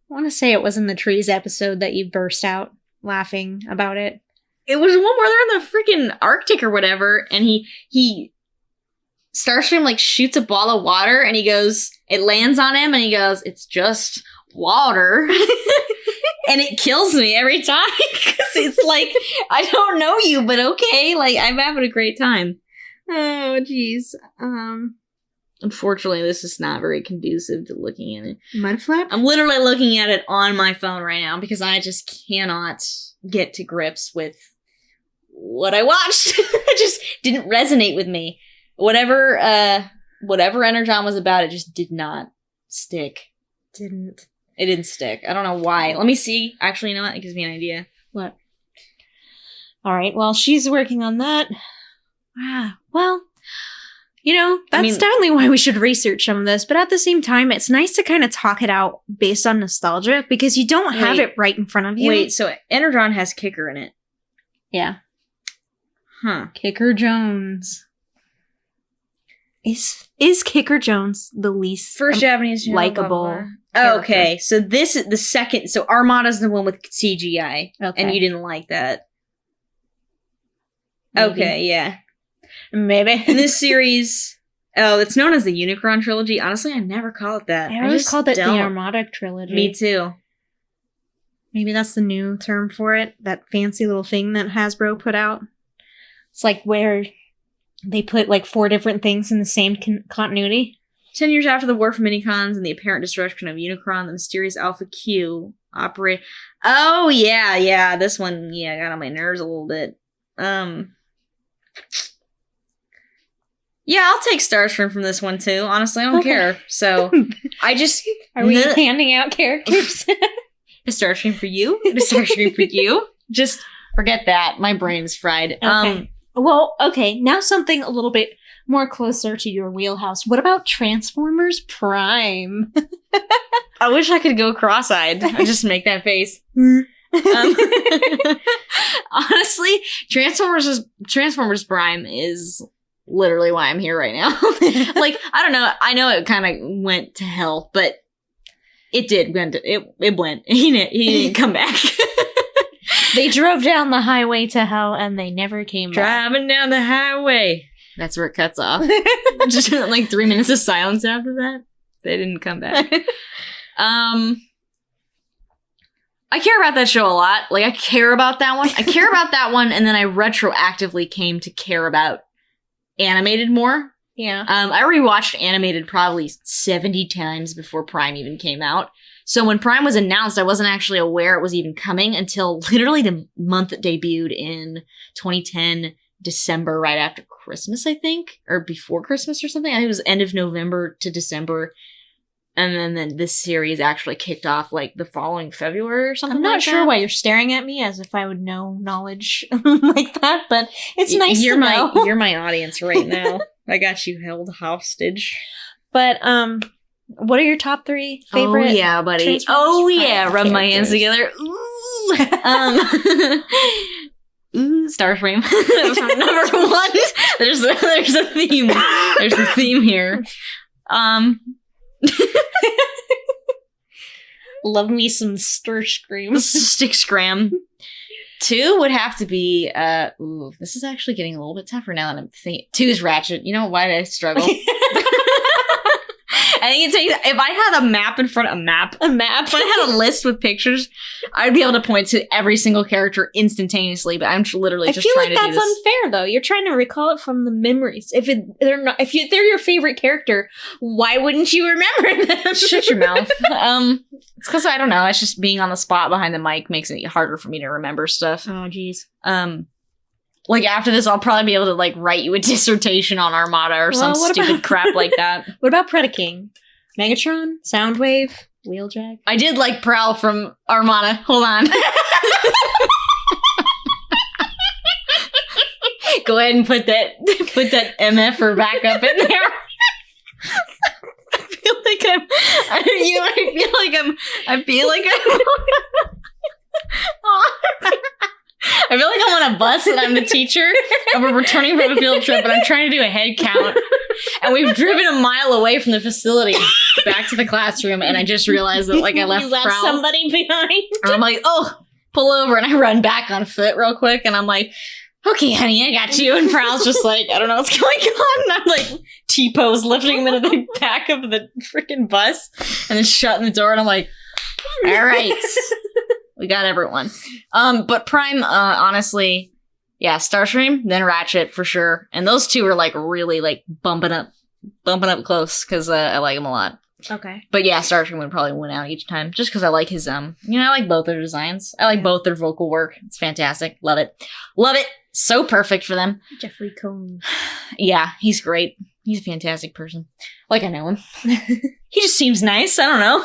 want to say it was in the Trees episode that you burst out laughing about it. It was one where they're in the freaking Arctic or whatever, and he Starscream like shoots a ball of water, and it lands on him, and he goes, "It's just water," and it kills me every time because it's like, I don't know you, but okay, like I'm having a great time. Oh, jeez. Unfortunately, this is not very conducive to looking at it. Mudflap? I'm literally looking at it on my phone right now because I just cannot get to grips with what I watched. It just didn't resonate with me. Whatever Energon was about, it just did not stick. It didn't stick. I don't know why. Let me see. Actually, you know what? It gives me an idea. What? All right. Well, she's working on that. Well, that's definitely why we should research some of this. But at the same time, it's nice to kind of talk it out based on nostalgia because you don't have it right in front of you. Wait, so Energon has Kicker in it. Yeah. Huh. Kicker Jones. Is Kicker Jones the least first Japanese likable? Okay, so this is the second. So Armada's the one with CGI, and you didn't like that. Maybe. Okay, yeah, maybe. In this series, it's known as the Unicron trilogy. Honestly, I never call it that. I always called it the Armada trilogy. Me too. Maybe that's the new term for it. That fancy little thing that Hasbro put out. It's like where they put like 4 different things in the same continuity. 10 years after the war for Minicons and the apparent destruction of Unicron, the mysterious Alpha Q operate. Oh, yeah. This one, got on my nerves a little bit. Yeah, I'll take Starscream from this one, too. Honestly, I don't care. So, I just... Are we handing out characters? A Starscream for you? A Starscream for you? Just forget that. My brain's fried. Okay. Well, okay. Now something a little bit more closer to your wheelhouse. What about Transformers Prime? I wish I could go cross-eyed. I just make that face. Honestly, Transformers Prime is literally why I'm here right now. Like, I don't know. I know it kind of went to hell, but it did. It went. He didn't come back. They drove down the highway to hell and they never came back. Driving down the highway. That's where it cuts off. Just like 3 minutes of silence after that. They didn't come back. I care about that show a lot. Like, I care about that one. I care about that one, and then I retroactively came to care about animated more. Yeah. I rewatched animated probably 70 times before Prime even came out. So when Prime was announced, I wasn't actually aware it was even coming until literally the month it debuted in 2010, December, right after Christmas, I think, or before Christmas or something. I think it was end of November to December. And then this series actually kicked off like the following February or something. I'm not like sure that. why you're staring at me as if I would know knowledge like that, but it's nice to know. You're my audience right now. I got you held hostage. But what are your top 3 favorite? Oh yeah, buddy. Rub my hands together. Ooh. Ooh, Starscream. Number 1. There's a theme. There's a theme here. Love me some Starscream. Stick Scram. 2 would have to be this is actually getting a little bit tougher now that I'm thinking. 2 is Ratchet. You know why did I struggle? I think it takes, if I had a map in front of if I had a list with pictures, I'd be able to point to every single character instantaneously, but I'm literally just trying to do this. I feel like that's unfair, though. You're trying to recall it from the memories. If they're your favorite character, why wouldn't you remember them? Shut your mouth. It's because I don't know. It's just being on the spot behind the mic makes it harder for me to remember stuff. Oh, jeez. Like, after this, I'll probably be able to, like, write you a dissertation on Armada or some stupid crap like that. What about Predaking? Megatron? Soundwave? Wheeljack? I did like Prowl from Armada. Hold on. Go ahead and put that MFer back up in there. I feel like I'm on a bus and I'm the teacher and we're returning from a field trip and I'm trying to do a head count and we've driven a mile away from the facility back to the classroom and I just realized that like I left somebody behind. And I'm like, oh, pull over, and I run back on foot real quick and I'm like, okay, honey, I got you. And Prowl's just like, I don't know what's going on. And I'm like T-pose lifting him into the back of the freaking bus and then shutting the door and I'm like, all right. We got everyone. But Prime, honestly, yeah, Starscream, then Ratchet for sure. And those 2 are like really like bumping up close because I like them a lot. Okay. But yeah, Starscream would probably win out each time just because I like his, I like both their designs. I like both their vocal work. It's fantastic. Love it. Love it. So perfect for them. Jeffrey Combs. Yeah, he's great. He's a fantastic person. Like, I know him. He just seems nice. I don't know.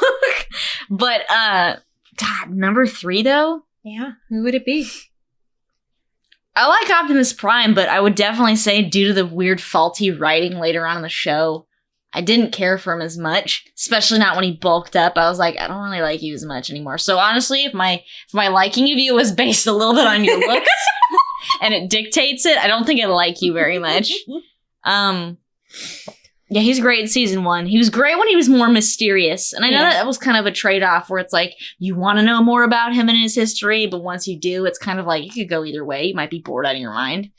But, God, number 3, though? Yeah, who would it be? I like Optimus Prime, but I would definitely say due to the weird faulty writing later on in the show, I didn't care for him as much, especially not when he bulked up. I was like, I don't really like you as much anymore. So honestly, if my liking of you was based a little bit on your looks and it dictates it, I don't think I like you very much. Yeah, he's great in season 1. He was great when he was more mysterious. And I know that was kind of a trade-off where it's like, you want to know more about him and his history, but once you do, it's kind of like, you could go either way. You might be bored out of your mind.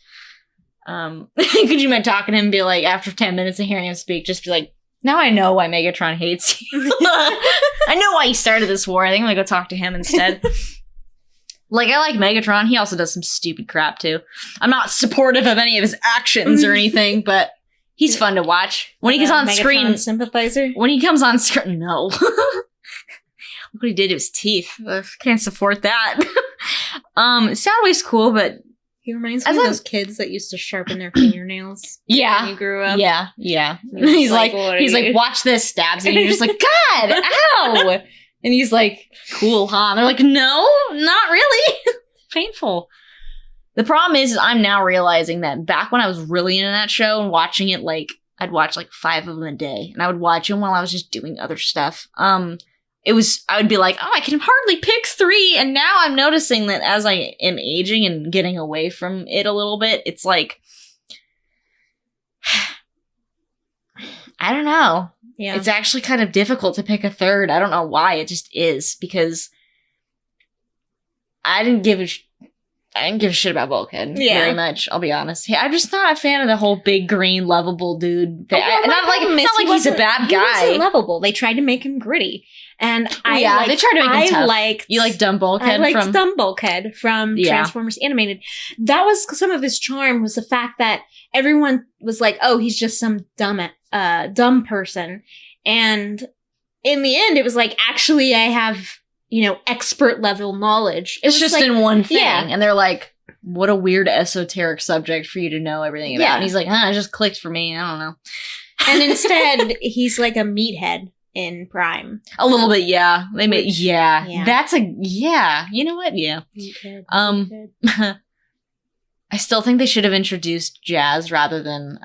Could you imagine talking to him and be like, after 10 minutes of hearing him speak, just be like, now I know why Megatron hates you. I know why he started this war. I think I'm going to go talk to him instead. Like, I like Megatron. He also does some stupid crap, too. I'm not supportive of any of his actions or anything, but He's fun to watch. When he gets on Megatron screen, sympathizer. when he comes on screen, no. Look what he did to his teeth. Ugh, can't support that. Soundwave's cool, but He reminds me of those kids that used to sharpen their fingernails when yeah. you grew up. Yeah. You're He's just like, "What are you?" watch this, stabs, and you're just like, God, ow! And he's like, cool, huh? And they're like, no, not really. Painful. The problem is I'm now realizing that back when I was really into that show and watching it, like, I'd watch like 5 of them a day, and I would watch them while I was just doing other stuff. I would be like, oh, I can hardly pick 3, and now I'm noticing that as I am aging and getting away from it a little bit, it's like, I don't know. Yeah. It's actually kind of difficult to pick a 3rd. I don't know why. It just is, because I didn't give a shit about Bulkhead very much, I'll be honest. Hey, I'm just not a fan of the whole big green lovable dude. Not like he's a bad He guy. wasn't lovable. They tried to make him gritty. And they tried to make him tough. You like dumb Bulkhead I liked from dumb Bulkhead from Transformers Animated. That was some of his charm, was the fact that everyone was like, oh, he's just some dumb person. And in the end, it was like, actually, I have, expert level knowledge. It's just like, in one thing. yeah. And they're like, what a weird esoteric subject for you to know everything about. Yeah. And he's like, it just clicked for me. I don't know. And instead, he's like a meathead in Prime. A little bit, yeah. They made, Which- yeah. yeah. That's you know what? Yeah. Meathead. I still think they should have introduced Jazz rather than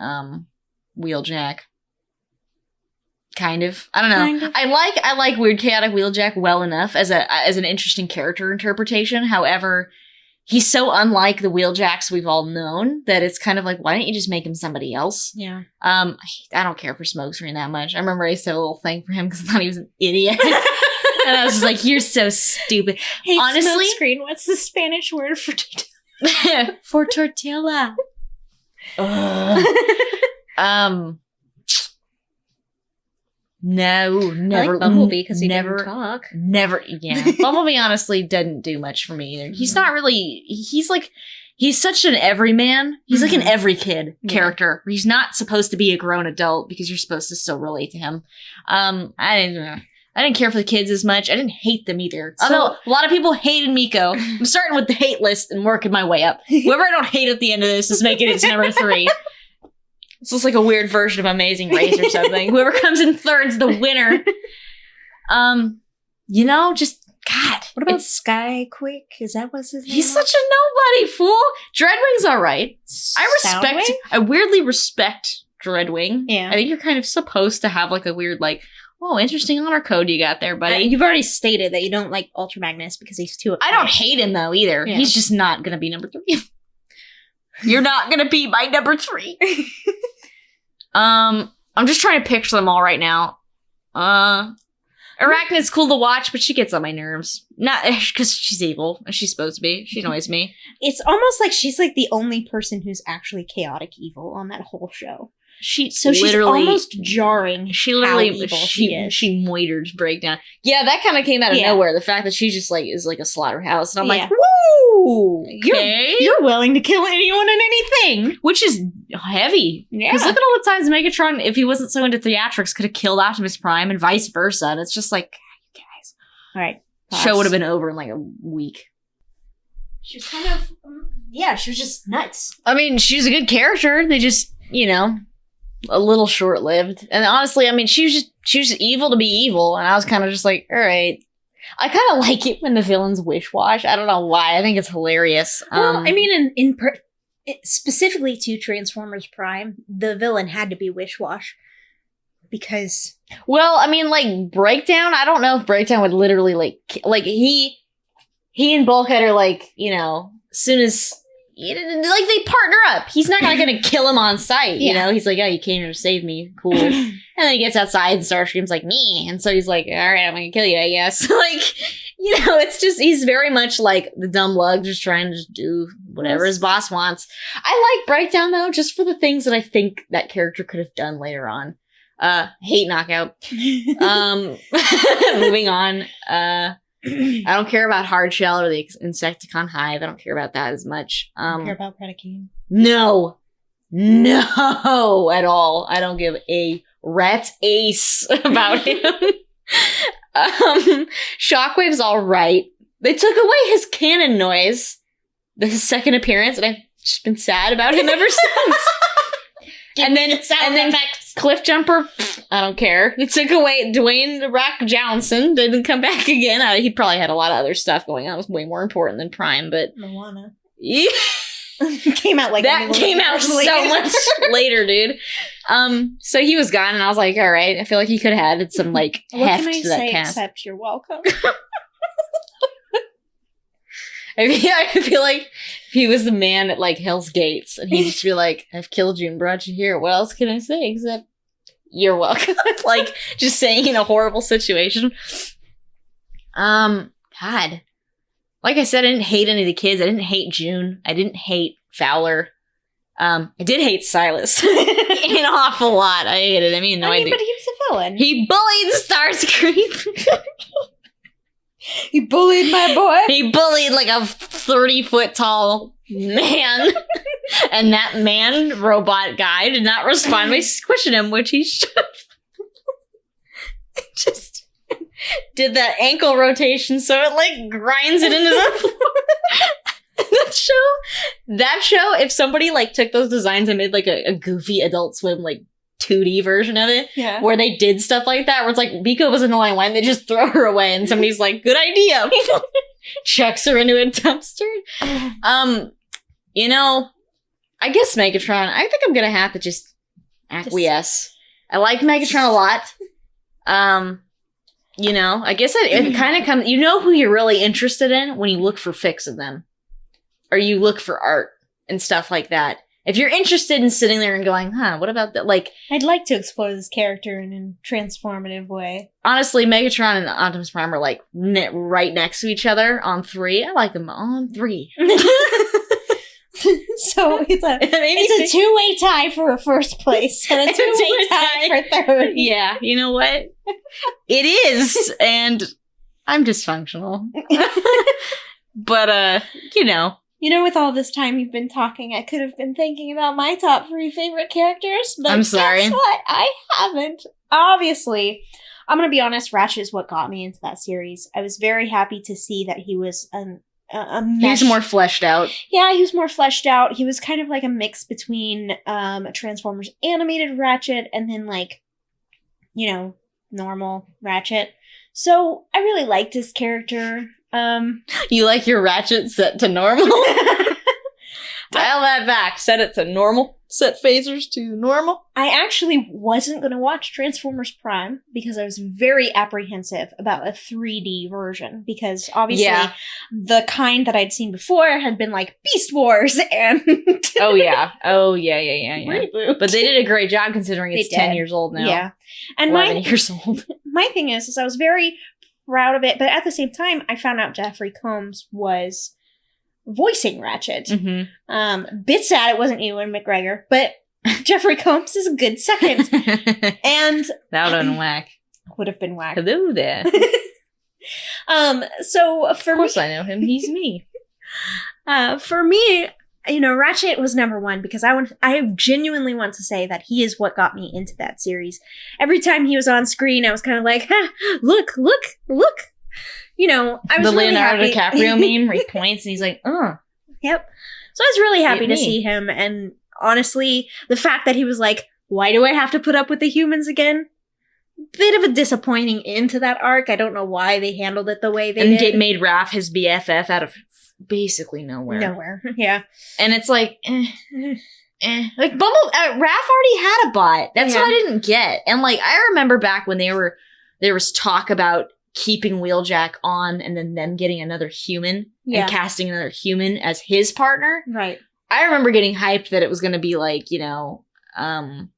Wheeljack. Kind of. I don't know. Kind of. I like Weird Chaotic Wheeljack well enough as an interesting character interpretation. However, he's so unlike the Wheeljacks we've all known that it's kind of like, why don't you just make him somebody else? Yeah. I don't care for Smokescreen that much. I remember I used to have a little thing for him because I thought he was an idiot. And I was just like, you're so stupid. Hey, Honestly- Smokescreen, what's the Spanish word for tortilla? No, I never. like Bumblebee because he never didn't talk. Never, yeah. Bumblebee honestly didn't do much for me either. He's not really, he's such an everyman. He's like an every kid character. He's not supposed to be a grown adult because you're supposed to still relate to him. I didn't care for the kids as much. I didn't hate them either. So- Although a lot of people hated Miko. I'm starting with the hate list and working my way up. Whoever I don't hate at the end of this is making it to number 3. It's just like a weird version of Amazing Race or something. Whoever comes in third's the winner. Just God. What about Skyquake? Is that what's his name? He's such a nobody, fool. Dreadwing's all right. Soundwave? I weirdly respect Dreadwing. Yeah. I think you're kind of supposed to have like a weird oh, interesting honor code you got there, buddy. You've already stated that you don't like Ultra Magnus because he's too. I don't hate him though either. Yeah. He's just not gonna be number 3. You're not gonna be my number 3. I'm just trying to picture them all right now. Arachnid's cool to watch, but she gets on my nerves. Not because she's evil, as she's supposed to be. She annoys me. It's almost like she's like the only person who's actually chaotic evil on that whole show. She's almost jarring. She literally how evil she is. She moiters breakdown. Yeah, that kind of came out of nowhere. The fact that she just is like a slaughterhouse, and I'm like, woo, okay. You're willing to kill anyone and anything, which is heavy. Yeah. Because look at all the times Megatron, if he wasn't so into theatrics, could have killed Optimus Prime, and vice versa. And it's just like, you guys, all right, show would have been over in like a week. She was kind of, she was just nuts. I mean, she's a good character. They just, a little short-lived. And honestly, I mean, she was just evil to be evil, and I was kind of just like, all right. I kind of like it when the villains wish-wash. I don't know why. I think it's hilarious. Well, I mean, specifically to Transformers Prime, the villain had to be wish-wash because. Well, I mean, like Breakdown. I don't know if Breakdown would literally like he and Bulkhead are like, as soon as. Like they partner up. He's not gonna kill him on sight, He's like, oh, you came here to save me, cool. And then he gets outside and Starscream's like, me. And so he's like, all right, I'm gonna kill you, I guess. It's just he's very much like the dumb lug, just trying to do whatever his boss wants. I like Breakdown though, just for the things that I think that character could have done later on. Hate Knockout. Moving on. I don't care about Hardshell or the Insecticon Hive. I don't care about that as much. I don't care about Predacane. No. No, at all. I don't give a rat's ace about him. Shockwave's all right. They took away his cannon noise, his second appearance, and I've just been sad about him ever since. and then Cliff Jumper, I don't care. They took away Dwayne The Rock Johnson. Didn't come back again. He probably had a lot of other stuff going on. It was way more important than Prime, but Moana. Yeah. came out so much later, dude. So he was gone, and I was like, all right. I feel like he could have added some like heft to that cast. Except you're welcome. I feel like if he was the man at like Hell's Gates, and he'd just be like, "I've killed you and brought you here. What else can I say except you're welcome?" Like just saying in a horrible situation. God. Like I said, I didn't hate any of the kids. I didn't hate June. I didn't hate Fowler. I did hate Silas an awful lot. I hated him. He annoyed me. But he was a villain. He bullied Starscream. He bullied my boy. He bullied like a 30-foot tall man. And that man, robot guy, did not respond by squishing him, which he should have. Just did that ankle rotation so it like grinds it into the floor. That show, if somebody like took those designs and made like a goofy Adult Swim like 2D version of it, yeah, where they did stuff like that, where it's like Miko was annoying, why didn't they just throw her away? And somebody's like, good idea. Chucks her into a dumpster. You know, I guess Megatron, I think I'm gonna have to just acquiesce. I like Megatron a lot. You know, I guess it kind of comes, you know who you're really interested in when you look for fics of them. Or you look for art and stuff like that. If you're interested in sitting there and going, what about that? Like, I'd like to explore this character in a transformative way. Honestly, Megatron and Optimus Prime are like right next to each other on 3. I like them on 3. So it's a two-way tie for first place and a two-way tie for third. Yeah, you know what? It is, and I'm dysfunctional. But you know. You know, with all this time you've been talking, I could have been thinking about my top 3 favorite characters, but I'm sorry. Guess what? I haven't. Obviously, I'm gonna be honest, Ratchet is what got me into that series. I was very happy to see that he was He's more fleshed out. Yeah, he was more fleshed out. He was kind of like a mix between Transformers animated Ratchet and then like, you know, normal Ratchet. So I really liked his character. You like your Ratchet set to normal? Dial that back. Set it to normal. Set phasers to normal. I actually wasn't going to watch Transformers Prime because I was very apprehensive about a 3D version because obviously the kind that I'd seen before had been like Beast Wars and Oh yeah. Reboot. But they did a great job considering it's 10 years old now. Yeah. And 11 years old. My thing is I was very proud of it, but at the same time I found out Jeffrey Combs was voicing Ratchet. Mm-hmm. Bit sad it wasn't Ewan McGregor, but Jeffrey Combs is a good second. And that would have been whack. Would have been whack. Hello there. So for of course I know him. He's me. For me, you know, Ratchet was number 1 because I genuinely want to say that he is what got me into that series. Every time he was on screen, I was kind of like, look. You know, I was the really Leonardo happy. DiCaprio meme where he points and he's like, Yep. So I was really happy to see him. And honestly, the fact that he was like, why do I have to put up with the humans again? Bit of a disappointing end to that arc. I don't know why they handled it the way they did. And made Raph his BFF out of basically nowhere. Yeah. And it's like, Like, Raph already had a bot. That's what I didn't get. And, like, I remember back when there was talk about keeping Wheeljack on and then them getting another human and casting another human as his partner. Right. I remember getting hyped that it was going to be like, add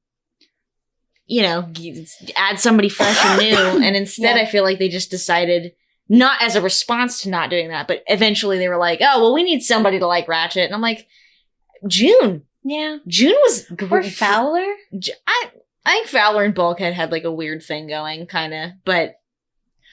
somebody fresh and new. And instead I feel like they just decided, not as a response to not doing that, but eventually they were like, oh, well, we need somebody to like Ratchet. And I'm like, June. Yeah. June was Or Fowler? I think Fowler and Bulkhead had like a weird thing going, kind of, but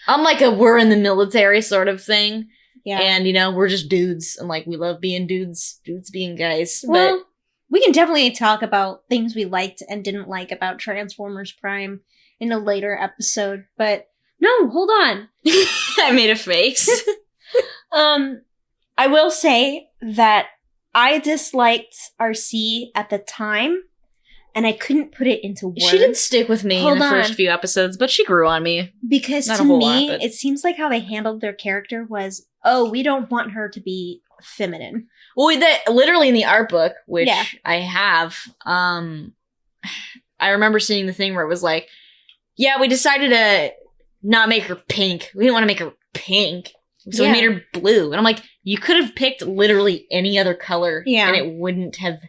I'm like we're in the military sort of thing. Yeah. And, we're just dudes and like we love being dudes being guys. Well, we can definitely talk about things we liked and didn't like about Transformers Prime in a later episode, but no, hold on. I made a face. I will say that I disliked RC at the time, and I couldn't put it into words. She didn't stick with me in the first few episodes, but she grew on me. Because Not to a whole me, lot, but- it seems like how they handled their character was, oh, we don't want her to be feminine. Well, that literally in the art book, which Yeah. I have, I remember seeing the thing where it was like, yeah, we decided to not make her pink. We didn't want to make her pink. So Yeah. we made her blue. And I'm like, you could have picked literally any other color. Yeah. And it wouldn't have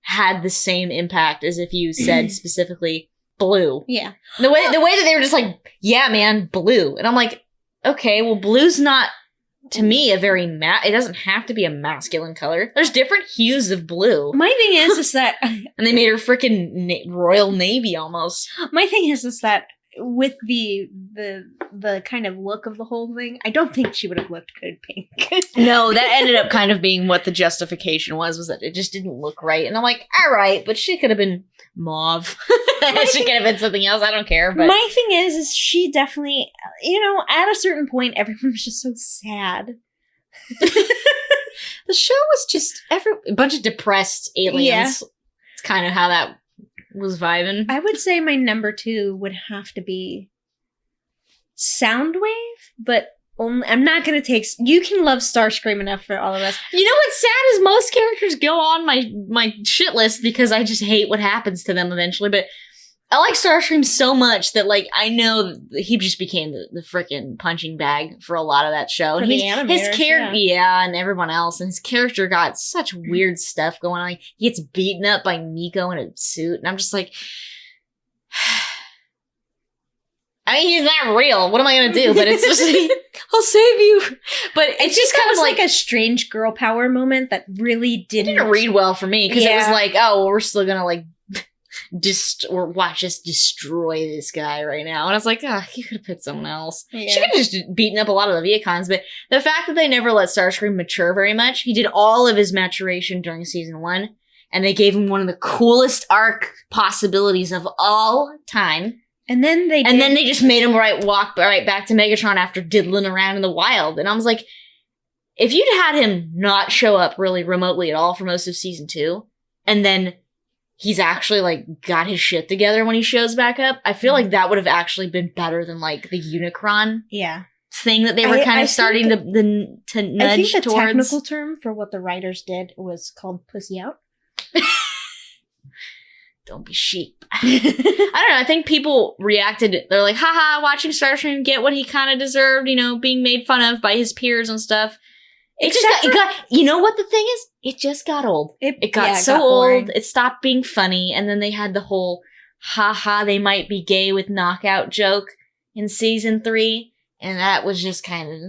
had the same impact as if you said specifically blue. Yeah. The way that they were just like, yeah, man, blue. And I'm like, okay, well, blue's not, to me, a very it doesn't have to be a masculine color. There's different hues of blue. My thing is that And they made her freaking Royal Navy almost. that with the kind of look of the whole thing, I don't think she would have looked good pink. No, that ended up kind of being what the justification was that it just didn't look right. And I'm like, all right, but she could have been mauve. She could have been something else. I don't care. But My thing is she definitely, at a certain point, everyone was just so sad. the show was just a bunch of depressed aliens. Yeah. It's kind of how that was vibing. I would say my number 2 would have to be Soundwave, but only, I'm not going to take... You can love Starscream enough for all of us. You know what's sad is most characters go on my shit list because I just hate what happens to them eventually. But I like Starscream so much that, like, I know that he just became the freaking punching bag for a lot of that show. For And the his animators, character, and everyone else. And his character got such weird stuff going on. Like, he gets beaten up by Nico in a suit. And I'm just like... I mean, he's not real. What am I going to do? But it's just like, I'll save you. But it's just kind of like a strange girl power moment that really didn't read well for me because it was Yeah. like, oh, well, we're still going to like watch us destroy this guy right now. And I was like, oh, you could have picked someone else. Yeah. She could have just beaten up a lot of the Viacons. But the fact that they never let Starscream mature very much, he did all of his maturation during season 1. And they gave him one of the coolest arc possibilities of all time. And then they just made him walk right back to Megatron after diddling around in the wild. And I was like, if you'd had him not show up really remotely at all for most of season 2, and then he's actually like got his shit together when he shows back up, I feel like that would have actually been better than like the Unicron thing that they were kind of starting to nudge I think the towards. technical term for what the writers did was called pussy out. Don't be sheep. I don't know. I think people reacted. They're like, haha, watching Starscream get what he kind of deserved, being made fun of by his peers and stuff. It got, you know what the thing is? It just got old. It got so old. It stopped being funny. And then they had the whole, haha, they might be gay with knockout joke in season 3. And that was just kind of,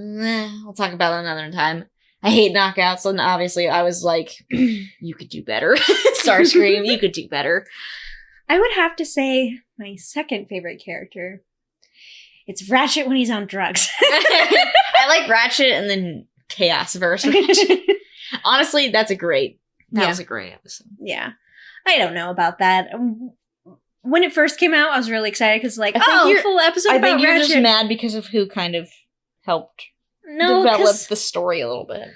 we'll talk about it another time. I hate knockouts, and obviously I was like, you could do better. Starscream, you could do better. I would have to say my second favorite character. It's Ratchet when he's on drugs. I like Ratchet and then Chaosverse Ratchet. Honestly, that was a great episode. Yeah. I don't know about that. When it first came out, I was really excited because full episode about think you're Ratchet. just mad because of who kind of helped No, develop the story a little bit.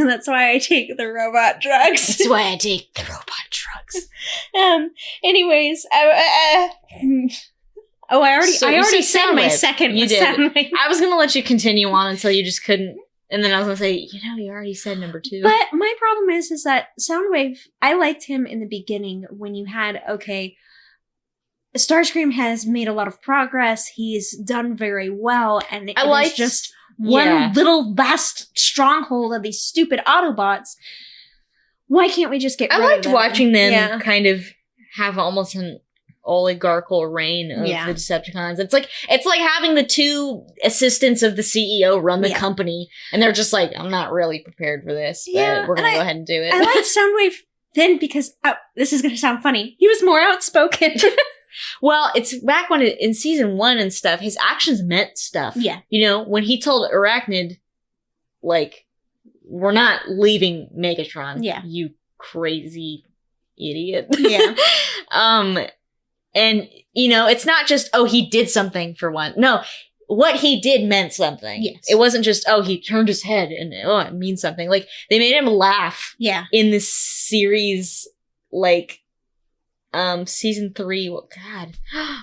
that's why I take the robot drugs. That's why I take the robot drugs. Anyways, I already said my Soundwave. second. You was did. Soundwave. I was gonna let you continue on until you just couldn't, and then I was gonna say, you already said number 2. But my problem is that Soundwave, I liked him in the beginning when you had, Starscream has made a lot of progress. He's done very well, and it is just one little vast stronghold of these stupid Autobots. Why can't we just get rid of them? I liked watching them kind of have almost an oligarchical reign of the Decepticons. It's like having the 2 assistants of the CEO run the company, and they're just like, I'm not really prepared for this, but we're gonna go ahead and do it. I liked Soundwave then because this is gonna sound funny. He was more outspoken. Well, it's back when in season 1 and stuff, his actions meant stuff. Yeah. When he told Arachnid, like, we're not leaving Megatron. Yeah. You crazy idiot. Yeah. And, you know, it's not just, oh, he did something for one. No, what he did meant something. Yes. It wasn't just, oh, he turned his head and, oh, it means something. Like, they made him laugh Yeah. in this series, like, season 3. Well, God.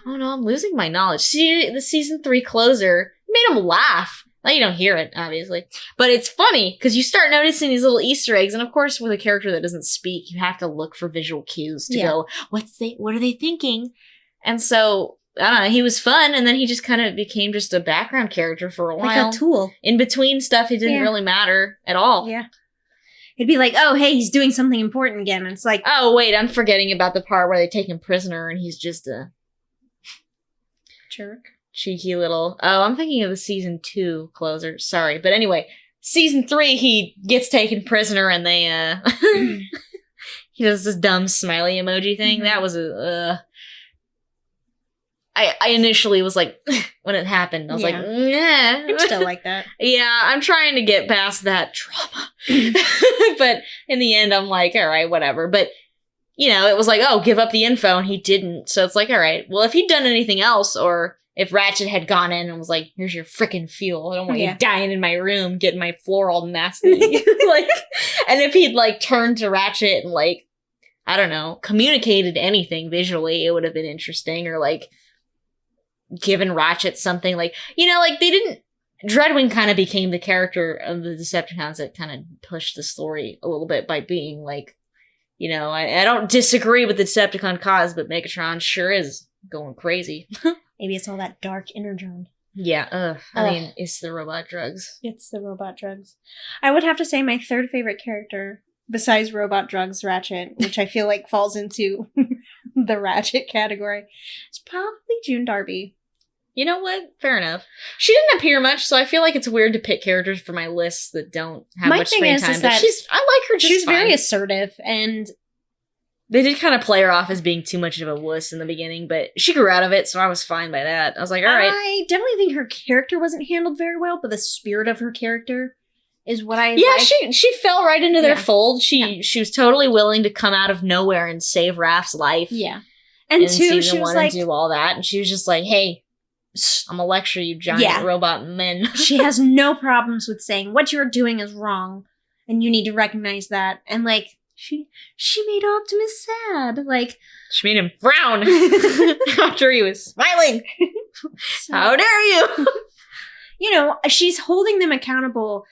Oh, no, I'm losing my knowledge. See, the season 3 closer made him laugh. Now, you don't hear it, obviously. But it's funny, because you start noticing these little Easter eggs, and of course, with a character that doesn't speak, you have to look for visual cues to go, what are they thinking? And so, I don't know, he was fun, and then he just kind of became just a background character for a while. Like a tool. In between stuff, it didn't really matter at all. Yeah. It'd be like, oh, hey, he's doing something important again. And it's like, oh, wait, I'm forgetting about the part where they take him prisoner, and he's just a jerk. Cheeky little... Oh, I'm thinking of the season 2 closer. Sorry. But anyway, season 3, he gets taken prisoner and they, he does this dumb smiley emoji thing. Mm-hmm. That was I initially was like, when it happened, I was like, yeah. I'm still like that. Yeah, I'm trying to get past that trauma. But in the end, I'm like, all right, whatever. But, you know, it was like, oh, give up the info, and he didn't. So it's like, all right, well, if he'd done anything else, or... if Ratchet had gone in and was like, here's your frickin' fuel. I don't want you dying in my room, getting my floor all nasty. Like, and if he'd, like, turned to Ratchet and, like, I don't know, communicated anything visually, it would have been interesting. Or, like, given Ratchet something, like, you know, like, they didn't... Dreadwing kind of became the character of the Decepticons that kind of pushed the story a little bit by being, like, you know, I don't disagree with the Decepticon cause, but Megatron sure is going crazy. Maybe it's all that dark energon. Yeah, I mean, it's the robot drugs. It's the robot drugs. I would have to say my third favorite character, besides robot drugs, Ratchet, which I feel like falls into the Ratchet category, is probably June Darby. You know what? Fair enough. She didn't appear much, so I feel like it's weird to pick characters for my lists that don't have much screen time. But I like her just she's fine. Very assertive, and... They did kind of play her off as being too much of a wuss in the beginning, but she grew out of it, so I was fine by that. I was like, all right. I definitely think her character wasn't handled very well, but the spirit of her character is what I Yeah, like. she fell right into their fold. She was totally willing to come out of nowhere and save Raph's life. Yeah. And two, she was like... and do all that, and she was just like, hey, I'm gonna lecture you giant robot men. She has no problems with saying, what you're doing is wrong, and you need to recognize that. And, like, She made Optimus sad. Like, she made him frown after he was smiling. So, how dare you? You know, she's holding them accountable.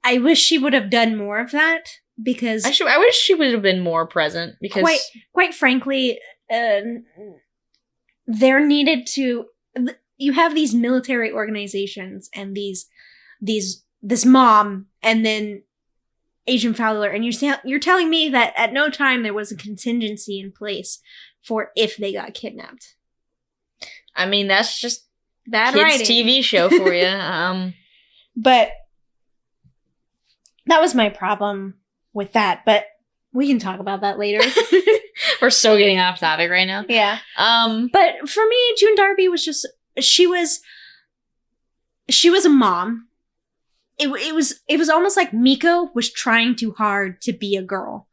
I wish she would have done more of that, because I wish she would have been more present, because quite frankly, there needed to. You have these military organizations and this mom, and then Agent Fowler, and you're telling me that at no time there was a contingency in place for if they got kidnapped. I mean, that's just bad kids' writing. TV show for you. But that was my problem with that. But we can talk about that later. We're so getting off topic right now. Yeah. But for me, June Darby was just she was a mom. It was almost like Miko was trying too hard to be a girl,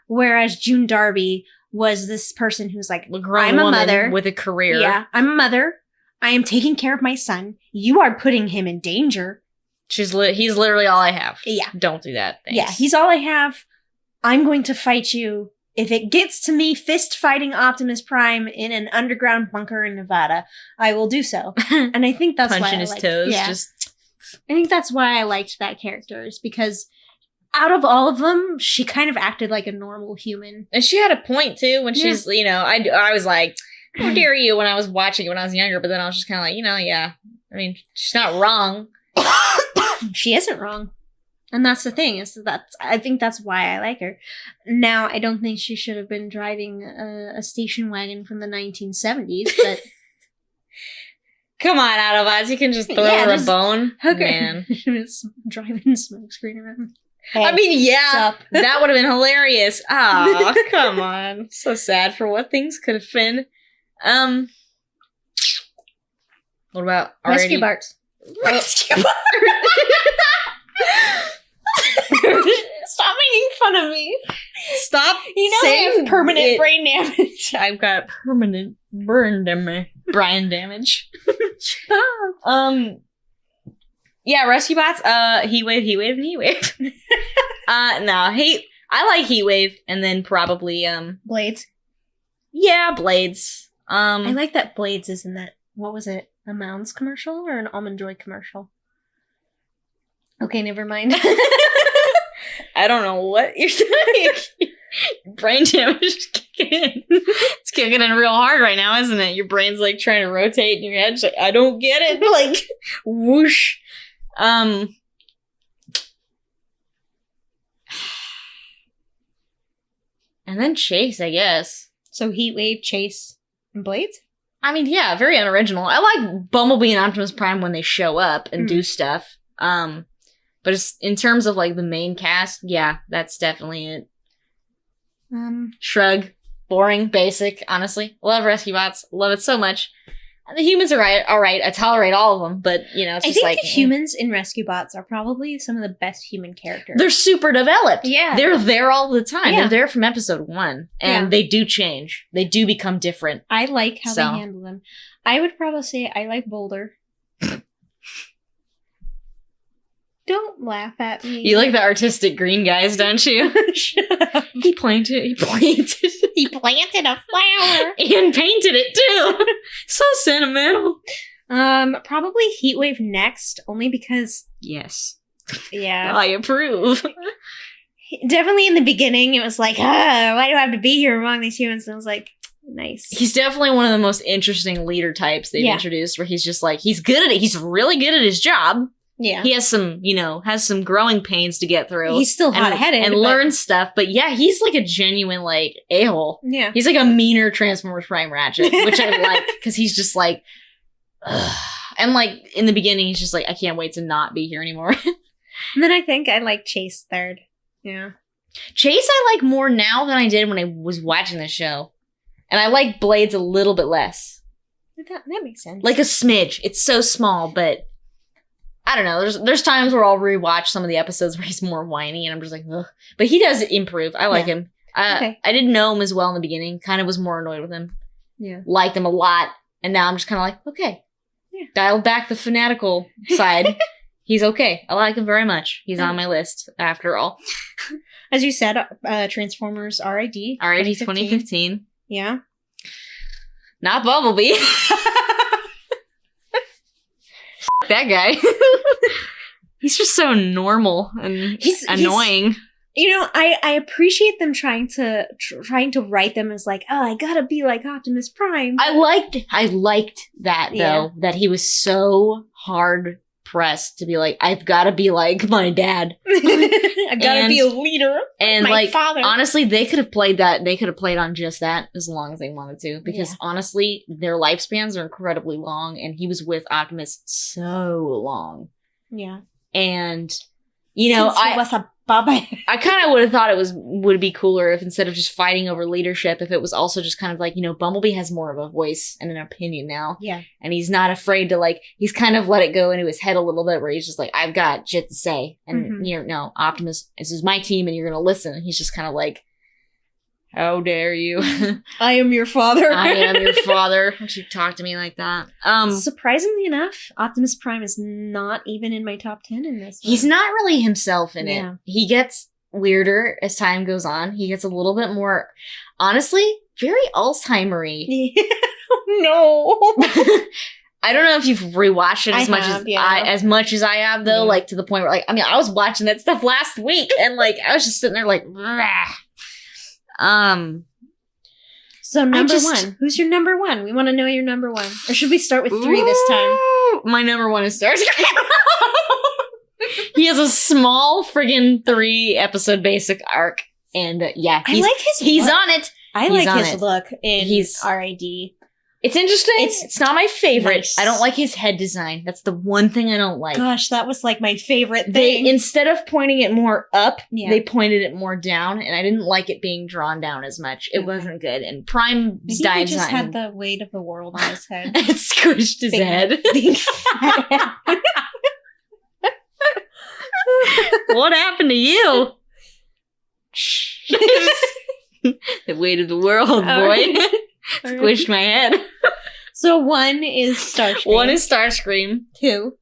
whereas June Darby was this person who's like, I'm a mother with a career. Yeah, I'm a mother. I am taking care of my son. You are putting him in danger. He's literally all I have. Yeah. Don't do that. Thanks. Yeah, he's all I have. I'm going to fight you. If it gets to me fist fighting Optimus Prime in an underground bunker in Nevada, I will do so. And I think that's punching why his toes. Yeah. Just. I think that's why I liked that character, is because out of all of them, she kind of acted like a normal human. And she had a point, too, when she's, you know, I was like, how dare you, when I was watching it when I was younger, but then I was just kind of like, you know, yeah. I mean, she's not wrong. She isn't wrong. And that's the thing, is that I think that's why I like her. Now, I don't think she should have been driving a station wagon from the 1970s, but... Come on, Autobots, you can just throw her a bone. Man. Driving smoke screen around. Hey, I mean, yeah, that would have been hilarious. Oh, come on. So sad for what things could have been. What about Rescue Bart? Rescue Bart! Stop making fun of me. Stop. You know I saying have permanent it. brain damage. I've got permanent brain damage. Yeah, Rescue Bots. Heatwave, and Heatwave. No, I like Heatwave, and then probably Blades. Yeah, Blades. I like that Blades is in that. What was it? A Mounds commercial or an Almond Joy commercial? Okay, never mind. I don't know what you're saying. Brain damage is kicking in. It's kicking in real hard right now, isn't it? Your brain's like trying to rotate in your head. It's like, I don't get it. Like, whoosh. And then Chase, I guess. So Heatwave, Chase, and Blades? I mean, yeah, very unoriginal. I like Bumblebee and Optimus Prime when they show up and do stuff. But it's, in terms of like the main cast, yeah, that's definitely it. Shrug. Boring. Basic. Honestly. Love Rescue Bots. Love it so much. The humans are alright. I tolerate all of them, but, you know, it's just like... the humans in Rescue Bots are probably some of the best human characters. They're super developed. Yeah. They're there all the time. Yeah. They're there from episode 1. And they do change. They do become different. I like how they handle them. I would probably say I like Boulder. Don't laugh at me. You like the artistic green guys, don't you? Shut up. He planted He planted a flower. and painted it too. So sentimental. Probably Heatwave next, only because Yes. yeah. I approve. Definitely in the beginning it was like, why do I have to be here among these humans? And I was like, nice. He's definitely one of the most interesting leader types they've introduced, where he's just like, he's good at it. He's really good at his job. Yeah. He has some, growing pains to get through. He's still hot-headed. And learn stuff. But yeah, he's like a genuine, like, a-hole. Yeah. He's like a meaner Transformers Prime Ratchet, which I like, because he's just like, ugh. And like, in the beginning, he's just like, I can't wait to not be here anymore. And then I think I like Chase third. Yeah. Chase I like more now than I did when I was watching the show. And I like Blades a little bit less. That makes sense. Like a smidge. It's so small, but I don't know. There's times where I'll rewatch some of the episodes where he's more whiny, and I'm just like, ugh. But he does improve. I like him. Okay. I didn't know him as well in the beginning. Kind of was more annoyed with him. Yeah. Liked him a lot. And now I'm just kind of like, okay. Yeah. Dialed back the fanatical side. He's okay. I like him very much. He's on my list, after all. As you said, Transformers RID. RID 2015. Yeah. Not Bumblebee. That guy. He's just so normal and annoying. I appreciate them trying to write them as like, oh, I gotta be like Optimus Prime. I liked that though, that he was so hard pressed to be like, I've gotta be like my dad. I've gotta be a leader. And my like, father. honestly, they could have played that. They could have played on just that as long as they wanted to, because honestly, their lifespans are incredibly long, and he was with Optimus so long. Yeah. And I was a baby. I kind of would have thought would be cooler if, instead of just fighting over leadership, if it was also just kind of like, Bumblebee has more of a voice and an opinion now. Yeah. And he's not afraid to, like, he's kind of let it go into his head a little bit, where he's just like, I've got shit to say. And, no, Optimus, this is my team and you're going to listen. And he's just kind of like, how dare you? I am your father. I am your father. Don't you talk to me like that. Surprisingly enough, Optimus Prime is not even in my top 10 in this one. He's not really himself in it. He gets weirder as time goes on. He gets a little bit more, honestly, very Alzheimer-y. No. I don't know if you've rewatched it as much as I have, though, like, to the point where, like, I was watching that stuff last week, and, like, I was just sitting there like, So number one. Who's your number one? We want to know your number one. Or should we start with 3 this time? My number one is Starscream. He has a small friggin' 3-episode basic arc. And I like he's look. on it. I he's like his look in RID. It's interesting. It's not my favorite. Nice. I don't like his head design. That's the one thing I don't like. Gosh, that was like my favorite thing. They, instead of pointing it more up, they pointed it more down, and I didn't like it being drawn down as much. It wasn't good. And Prime's design, he just had the weight of the world on his head. It squished his head. What happened to you? The weight of the world, boy. Squished my head. So 1 is Starscream. 1 is Starscream. 2.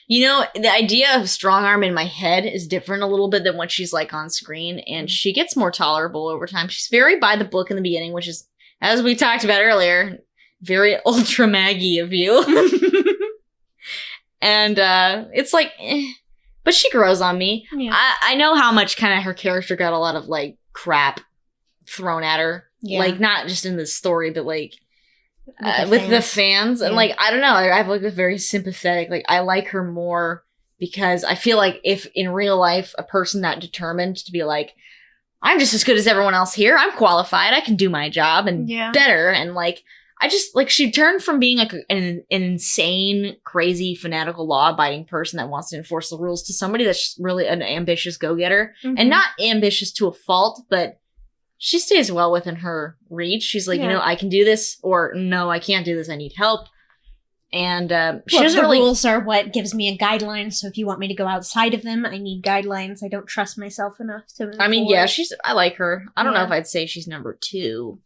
You know, the idea of strong arm in my head is different a little bit than what she's like on screen, and she gets more tolerable over time. She's very by the book in the beginning, which is, as we talked about earlier, very ultra Maggie of you. And it's like, but she grows on me. Yeah. I know how much kind of her character got a lot of like crap thrown at her. Yeah. Like, not just in the story, but like With the fans. And Yeah. like, I don't know, I have like a very sympathetic, like, I like her more because I feel like if in real life a person that determined to be like, I'm just as good as everyone else here, I'm qualified, I can do my job and Yeah. better, and like, I just, like, she turned from being like an insane, crazy, fanatical, law-abiding person that wants to enforce the rules to somebody that's really an ambitious go-getter. And not ambitious to a fault, but she stays well within her reach. She's like, Yeah. you know, I can do this, or no, I can't do this, I need help. And she Look, doesn't the really... rules are what gives me a guideline, so if you want me to go outside of them, I need guidelines. I don't trust myself enough to move I mean, forward. yeah, I like her. I don't know Yeah. if I'd say she's number 2.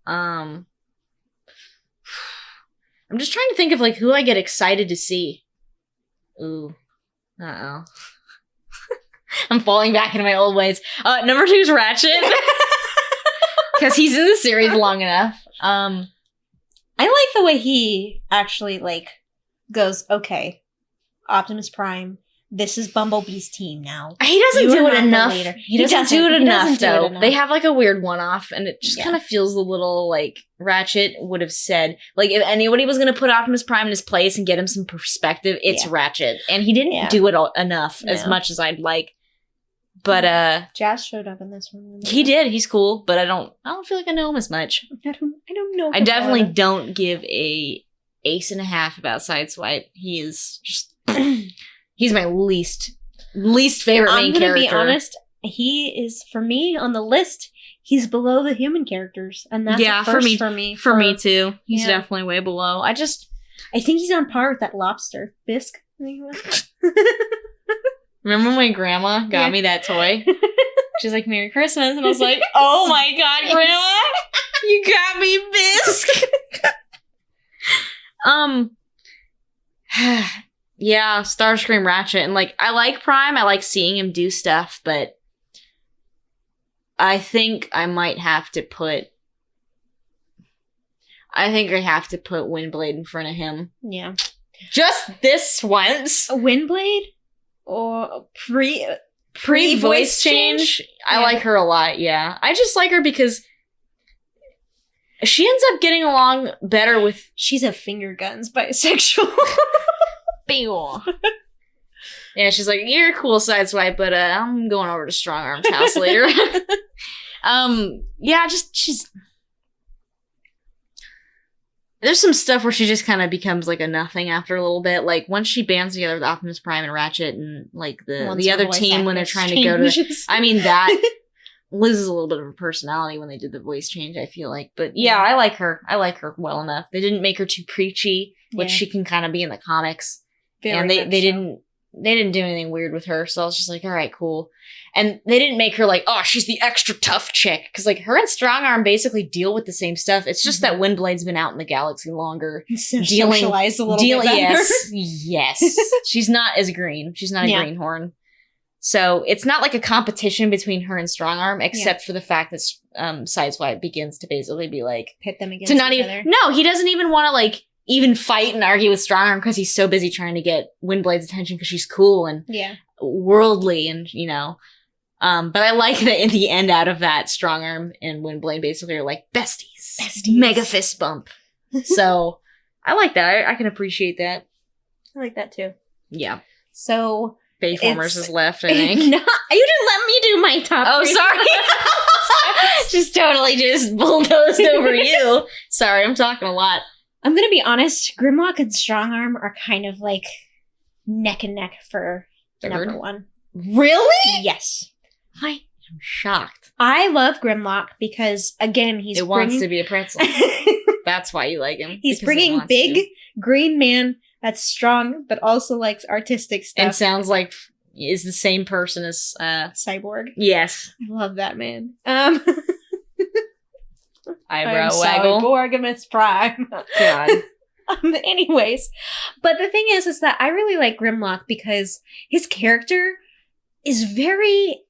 I'm just trying to think of, like, who I get excited to see. Ooh. Uh-oh. I'm falling back into my old ways. Number 2 is Ratchet. Because he's in the series long enough. I like the way he actually, like, goes, okay, Optimus Prime, this is Bumblebee's team now. He doesn't You are do it not the enough. leader. He doesn't do it He enough, doesn't do it though. enough. They have, like, a weird one-off, and it just Yeah. kind of feels a little like Ratchet would have said. Like, if anybody was going to put Optimus Prime in his place and get him some perspective, it's Yeah. Ratchet. And he didn't Yeah. do it enough as No. much as I'd like. But, Jazz showed up in this one. he did. He's cool, but I don't feel like I know him as much. I don't know. I definitely don't give a ace and a half about Sideswipe. He is just... he's my least favorite main I'm gonna character. be honest. He is, for me, on the list. He's below the human characters, and that's Yeah, a for first me- for me. For me, too. He's Yeah. definitely way below. I think he's on par with that lobster bisque. I think it was. Remember when my grandma got Yeah. me that toy? She's like, Merry Christmas. And I was like, oh my God, Grandma, you got me bisque. Yeah, Starscream Ratchet. And like, I like Prime. I like seeing him do stuff, but I think I might have to put Windblade in front of him. Yeah. Just this once. A Windblade or Pre-voice Pre-voice change, I Yeah. like her a lot, yeah. I just like her because she ends up getting along better with... she's a finger guns bisexual. Yeah, she's like, you're a cool Sideswipe, but I'm going over to Strong Arm's house later. Yeah, just, she's... There's some stuff where she just kind of becomes like a nothing after a little bit. Like, once she bands together with Optimus Prime and Ratchet and like Once the her other voice team when they're actress trying to go to... changes. I mean, that loses a little bit of her personality when they did the voice change, I feel like. But yeah, Yeah. I like her. I like her well enough. They didn't make her too preachy, which Yeah. she can kind of be in the comics. Very And they much so. didn't do anything weird with her, so I was just like, all right, cool. And they didn't make her like, oh, she's the extra tough chick. Because like her and Strong Arm basically deal with the same stuff. It's just that Windblade's been out in the galaxy longer. So dealing- socialized a little bit better. Yes. She's not as green. She's not a Yeah. greenhorn. So it's not like a competition between her and Strong Arm, except for the fact that Sideswipe begins to basically be like, Pit them against to not each even, other. no, he doesn't even want to like even fight and argue with Strong Arm because he's so busy trying to get Windblade's attention because she's cool and Yeah. worldly and, you know. But I like that in the end out of that, Strong Arm and Windblade basically are like besties. Besties. Mega fist bump. So I like that. I can appreciate that. I like that too. Yeah. So Bayformers It's- is left, I no, think. you didn't let me do my top. Oh, three. sorry. Just totally just bulldozed over you. Sorry, I'm talking a lot. I'm gonna be honest. Grimlock and Strongarm are kind of like neck and neck for Third? number one. Really? Yes, I am shocked. I love Grimlock because again, he's It wants bringing, to be a pretzel. That's why you like him. he's because it bringing wants big to. green man that's strong but also likes artistic stuff. And sounds like is the same person as Cyborg. yes. I love that man. Eyebrow waggle. Cyborgimus Prime. God. Anyways, but the thing is that I really like Grimlock because his character is very,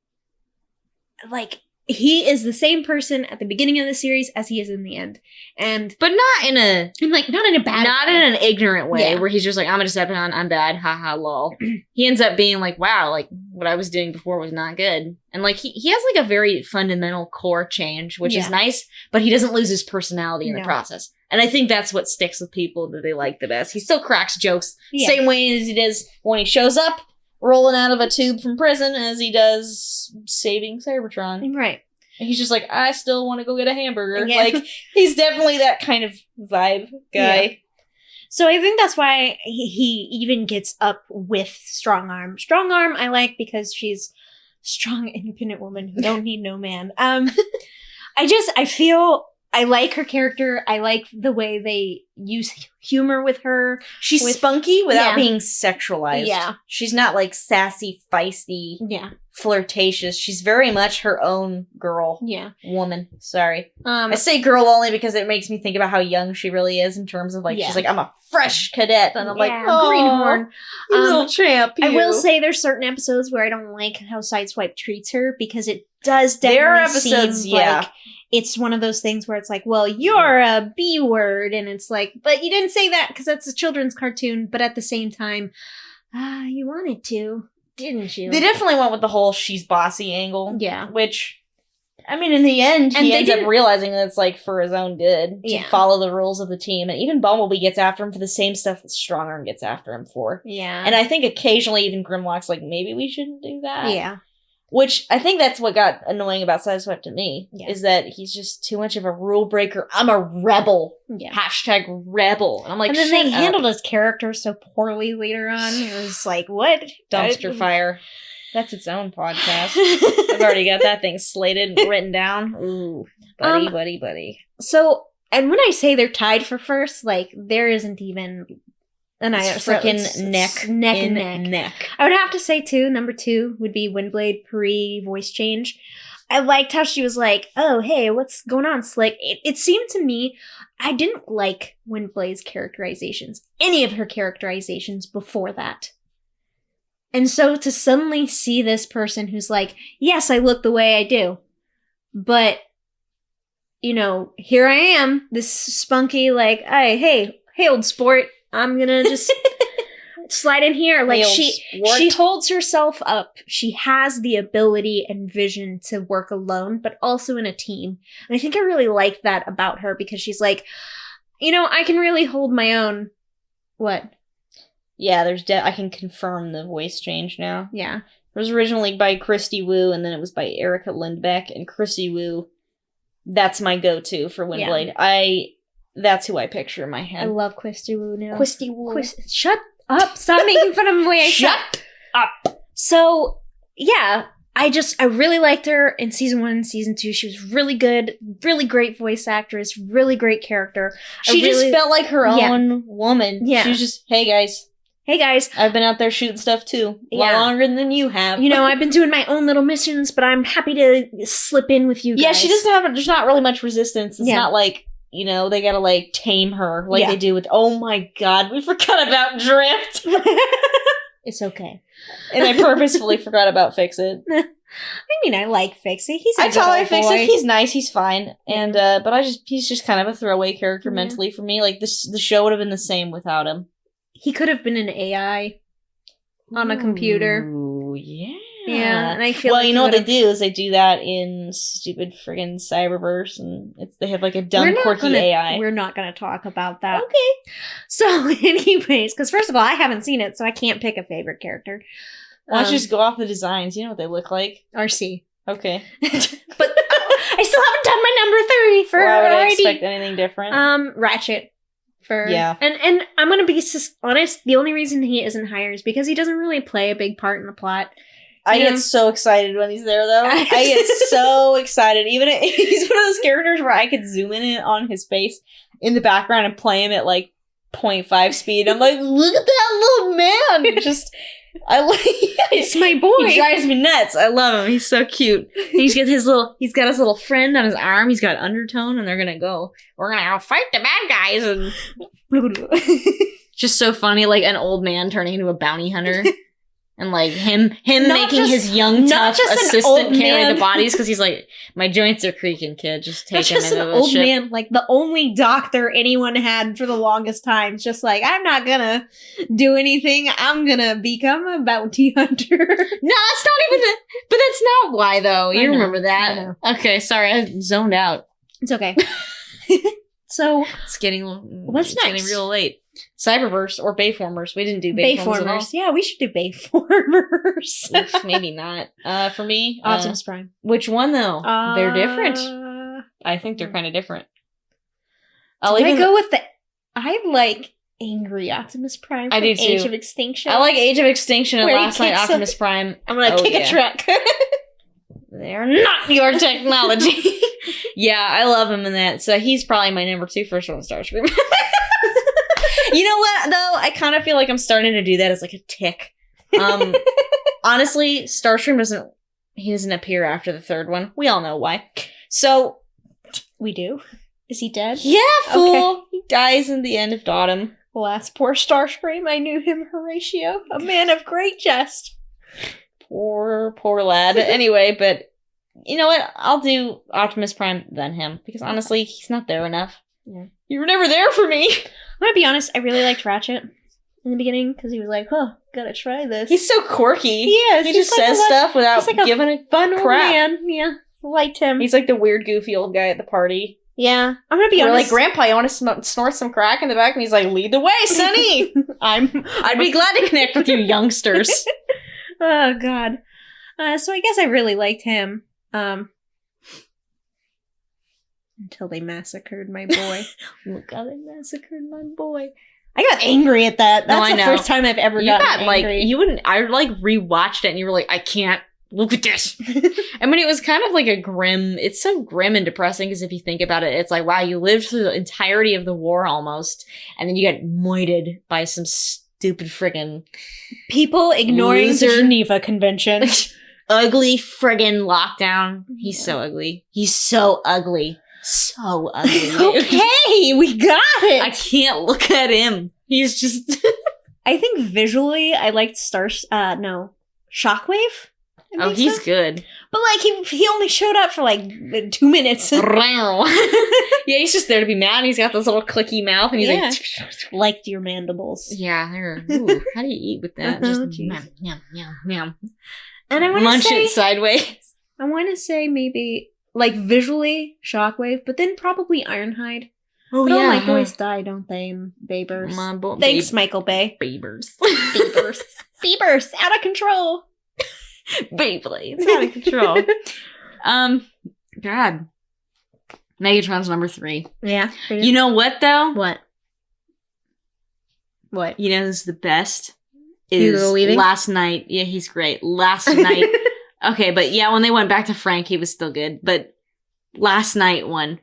like, he is the same person at the beginning of the series as he is in the end. And But not in a not in a bad not way. in an ignorant way Yeah. where he's just like, I'm a Decepticon, I'm bad, haha, lol. He ends up being like, wow, like what I was doing before was not good. And like he has like a very fundamental core change, which is Yeah. nice, but he doesn't lose his personality in the No. process. And I think that's what sticks with people that they like the best. He still cracks jokes Yeah. same way as he does when he shows up rolling out of a tube from prison as he does saving Cybertron. Right. And he's just like, I still want to go get a hamburger. Yeah. Like, he's definitely that kind of vibe guy. Yeah. So I think that's why he even gets up with Strong Arm. Strong Arm I like because she's a strong, independent woman who don't need no man. I feel I like her character. I like the way they use humor with her. She's With- spunky without yeah. being sexualized. Yeah. She's not like sassy, feisty, Yeah. flirtatious. She's very much her own girl. Yeah. Woman. Sorry. I say girl only because it makes me think about how young she really is in terms of like, Yeah. she's like, I'm a fresh cadet. And I'm like, Yeah, oh, Greenhorn. you little champ. I will you." say there's certain episodes where I don't like how Sideswipe treats her because it does There are definitely episodes, seem yeah. like it's one of those things where it's like, well, you're a B word, and it's like, but you didn't say that because that's a children's cartoon, but at the same time, you wanted to, didn't you? They definitely went with the whole she's bossy angle. Yeah. Which, I mean, in the end, And he they ends up didn't- realizing that it's like for his own good to Yeah. follow the rules of the team. And even Bumblebee gets after him for the same stuff that Strongarm gets after him for. Yeah. And I think occasionally even Grimlock's like, maybe we shouldn't do that. yeah. Which I think that's what got annoying about Sideswipe to me. Yeah. Is that he's just too much of a rule breaker. I'm a rebel. Yeah. Hashtag rebel. And I'm like, And then shut they up. handled his character so poorly later on. It was like, what? Dumpster fire. That's its own podcast. I've already got that thing slated and written down. Ooh, buddy. So, and when I say they're tied for first, like, there isn't even an It's so frickin' it's neck neck in and neck. neck. I would have to say, too, number 2 would be Windblade pre-voice change. I liked how she was like, oh, hey, what's going on, Slick? It seemed to me, I didn't like Windblade's characterizations, any of her characterizations before that. And so to suddenly see this person who's like, yes, I look the way I do, but, you know, here I am, this spunky, like, hey, old sport, I'm gonna just slide in here. Like, she holds herself up. She has the ability and vision to work alone, but also in a team. And I think I really like that about her because she's like, you know, I can really hold my own. What? Yeah, I can confirm the voice change now. Yeah. It was originally by Christy Wu, and then it was by Erica Lindbeck. And Christy Wu, that's my go-to for Windblade. That's who I picture in my I head. love Christy Wu now. Christy Wu. Shut up. Stop making fun of the way I Shut talk. Up. So, yeah, I really liked her in season 1 and season 2. She was really good, really great voice actress, really great character. She just felt like her Yeah. own woman. Yeah. She was just, hey guys, Hey guys, I've been out there shooting stuff too. A lot Yeah. longer than you have. you know, I've been doing my own little missions, but I'm happy to slip in with you guys. Yeah, she doesn't have, there's not really much resistance. It's Yeah. not like, you know, they gotta like tame her like Yeah. they do with, oh my god, we forgot about Drift. It's okay. And I purposefully forgot about Fix It. I mean, I like Fix It. He's a I good tell old I Fix boy. It, he's nice, he's fine. And, but he's just kind of a throwaway character Yeah. mentally for me. Like, the show would have been the same without him. He could have been an AI on a computer. Ooh, yeah. Yeah, and I feel well, like you know what they would've- do is they do that in stupid friggin' Cyberverse, and they have like a dumb, We're not quirky gonna- AI. We're not going to talk about that. Okay. So, anyways, because first of all, I haven't seen it, so I can't pick a favorite character. Why don't you just go off the designs? You know what they look like. RC. Okay. But I still haven't done my number 3 for Why would I already. expect anything different? Ratchet. Yeah. And I'm gonna be honest. The only reason he isn't higher is because he doesn't really play a big part in the plot. I Yeah. get so excited when he's there, though. I get so excited. Even he's one of those characters where I could zoom in on his face in the background and play him at like 0.5 speed. I'm like, look at that little man! It's my boy. He drives me nuts. I love him. He's so cute. He's got his little friend on his arm. He's got Undertone, and we're gonna go fight the bad guys. And just so funny, like an old man turning into a bounty hunter. And like him making his young tough assistant carry the bodies because he's like, my joints are creaking, kid. Just take him into the old ship. Man, like the only doctor anyone had for the longest time. It's just like, I'm not gonna do anything. I'm gonna become a bounty hunter. No, that's not even. But that's not why though. You remember that? I know. Okay, sorry, I zoned out. It's okay. So it's getting what's next? Getting real late. Cyberverse or Bayformers. We didn't do Bayformers at all. Yeah, we should do Bayformers. Oof, maybe not. For me, Optimus Prime. Which one though? They're different. I think they're kind of different. I go with the. I like angry Optimus Prime. I do too. Age of Extinction. I like Age of Extinction and Where Last Night Optimus Prime. I'm gonna kick a truck. They're not your technology. Yeah, I love him in that. So he's probably my number 2 first one, Starscream. You know what, though? I kind of feel like I'm starting to do that as like a tick. Honestly, Starscream doesn't appear after the 3rd one. We all know why. So we do. Is he dead? Yeah, fool. Okay. He dies in the end of Autumn. Alas, poor Starscream. I knew him, Horatio, a man of great jest. Poor lad. Anyway, but you know what? I'll do Optimus Prime then him because honestly, he's not there enough. Yeah. You were never there for me. I'm gonna be honest, I really liked Ratchet in the beginning because he was like, "Oh, gotta try this." He's so quirky. He is. He just says stuff without giving a fun old crap. man. Yeah, liked him. He's like the weird, goofy old guy at the party. Yeah, I'm gonna be honest. We're like, Grandpa, you want to snort some crack in the back? And he's like, lead the way, Sonny. I'd be glad to connect with you youngsters. Oh God. So I guess I really liked him. Until they massacred my boy. Look how they massacred my boy. I got angry at that. That's the first time I've ever gotten angry. I rewatched it and you were like, I can't look at this. I mean, it was kind of like it's so grim and depressing because if you think about it, it's like, wow, you lived through the entirety of the war almost, and then you got moited by some stupid friggin' people ignoring the Geneva Convention. Ugly friggin' lockdown. He's so ugly. He's so ugly. So ugly. Okay, we got it. I can't look at him. He's just. I think visually, I liked Shockwave. Oh, he's good. But like he only showed up for like 2 minutes. Yeah, he's just there to be mad. He's got this little clicky mouth, and he's like your mandibles. Yeah, ooh, how do you eat with that? Just yum. And I want to munch it sideways. I want to say maybe. Like, visually, Shockwave, but then probably Ironhide. Oh, but yeah. All my boys die, don't they, Babers? Thanks, Michael Bay. Babers. Babers, out of control. Beyblades, out of control. God. Megatron's number 3. Yeah. You know what, though? What? You know who's the best? Hugo Weaving? Last Night. Yeah, he's great. Last Night. Okay, but yeah, when they went back to Frank, he was still good. But Last Night one,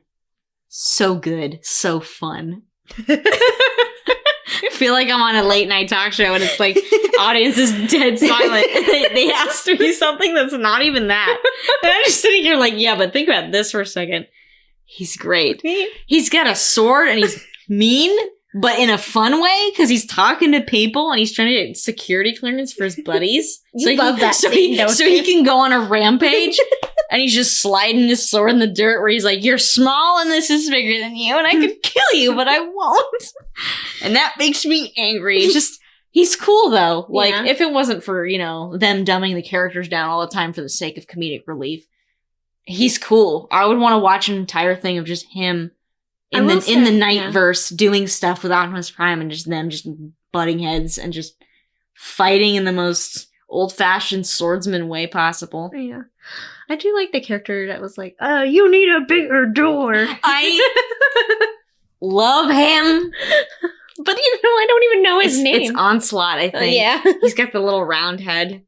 so good, so fun. I feel like I'm on a late night talk show and it's like, audience is dead silent. They asked me something that's not even that. And I'm just sitting here like, yeah, but think about this for a second. He's great. He's got a sword and he's mean, but in a fun way, because he's talking to people and he's trying to get security clearance for his buddies. So he can go on a rampage, and he's just sliding his sword in the dirt where he's like, you're small and this is bigger than you, and I could kill you, but I won't. And that makes me angry. It's just, he's cool, though. Like, if it wasn't for, them dumbing the characters down all the time for the sake of comedic relief, he's cool. I would want to watch an entire thing of just him in the Nightverse doing stuff with Optimus Prime and just them just butting heads and just fighting in the most old-fashioned swordsman way possible. Yeah. I do like the character that was like, you need a bigger door. I love him. But I don't even know his name. It's Onslaught, I think. Yeah. He's got the little round head.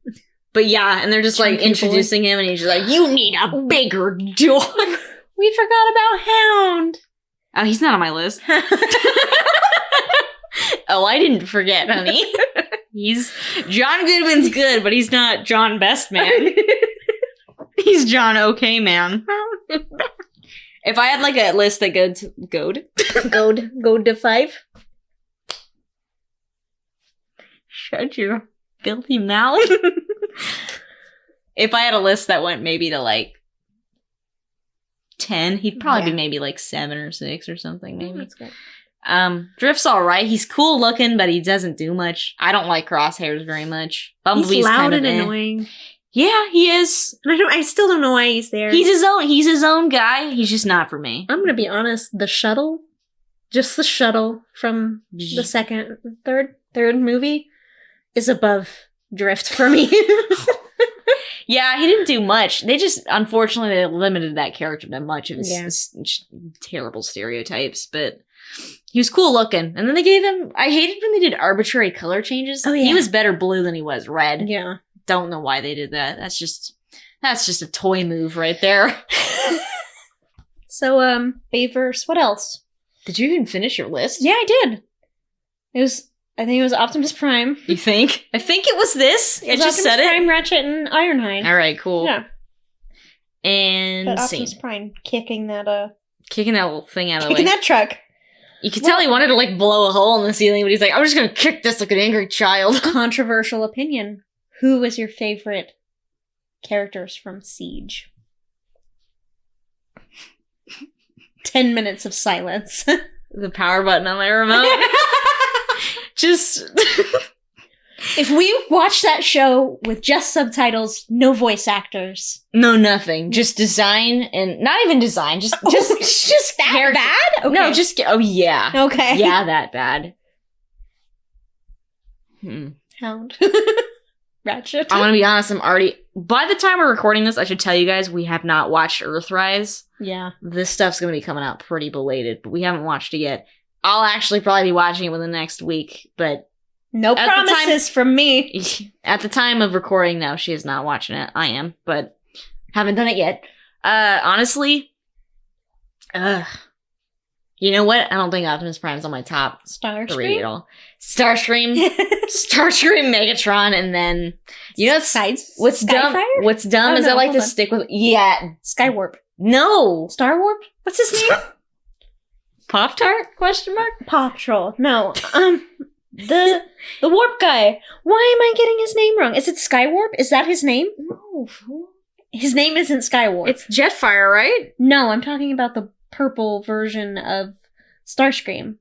But yeah, and they're just like introducing him and he's just like, you need a bigger door. We forgot about Hound. Oh, he's not on my list. Oh, I didn't forget, honey. John Goodman's good, but he's not John Best Man. He's John Okay Man. If I had like a list that goed to 5. Shut your filthy mouth. If I had a list that went maybe to like 10, he'd probably be maybe like 7 or 6 or something, maybe. That's good. Drift's alright. He's cool looking, but he doesn't do much. I don't like Crosshairs very much. Bumblebee's He's loud kind of and annoying. Yeah, he is. And I still don't know why he's there. He's his own guy. He's just not for me. I'm gonna be honest, the shuttle from the third movie is above Drift for me. Yeah, he didn't do much. They just, unfortunately, they limited that character to much of his terrible stereotypes, but he was cool looking. And then they gave him, I hated when they did arbitrary color changes. Oh, yeah. He was better blue than he was red. Yeah. Don't know why they did that. That's just a toy move right there. So, Bayverse, what else? Did you even finish your list? Yeah, I did. I think it was Optimus Prime. You think? I think it was this. I just said Optimus Prime, it. Ratchet, and Ironhide. All right, cool. Yeah. And But Optimus Prime kicking that little thing out of the way. kicking that truck. You could tell he wanted to like blow a hole in the ceiling, but he's like, I'm just gonna kick this like an angry child. Controversial opinion. Who was your favorite characters from Siege? 10 minutes of silence. The power button on my remote. Just if we watch that show with just subtitles, no voice actors. no nothing. Just design and not even design. Just that character. bad? Okay. No, just yeah. Okay. Yeah, that bad. Hound. Ratchet. I'm gonna be honest, by the time we're recording this, I should tell you guys we have not watched Earthrise. Yeah. This stuff's gonna be coming out pretty belated, but we haven't watched it yet. I'll actually probably be watching it within the next week, but no promises from me. At the time of recording, no, she is not watching it. I am, but haven't done it yet. Honestly, you know what? I don't think Optimus Prime's on my top 3 at all. Starscream, Megatron, and then you know what's dumb? Skyfire? What's dumb is I like to stick with Skywarp. No, Star Warp? What's his name? Pop-Tart? ? Paw Patrol. No. The warp guy. Why am I getting his name wrong? Is it Skywarp? Is that his name? No. His name isn't Skywarp. It's Jetfire, right? No, I'm talking about the purple version of Starscream.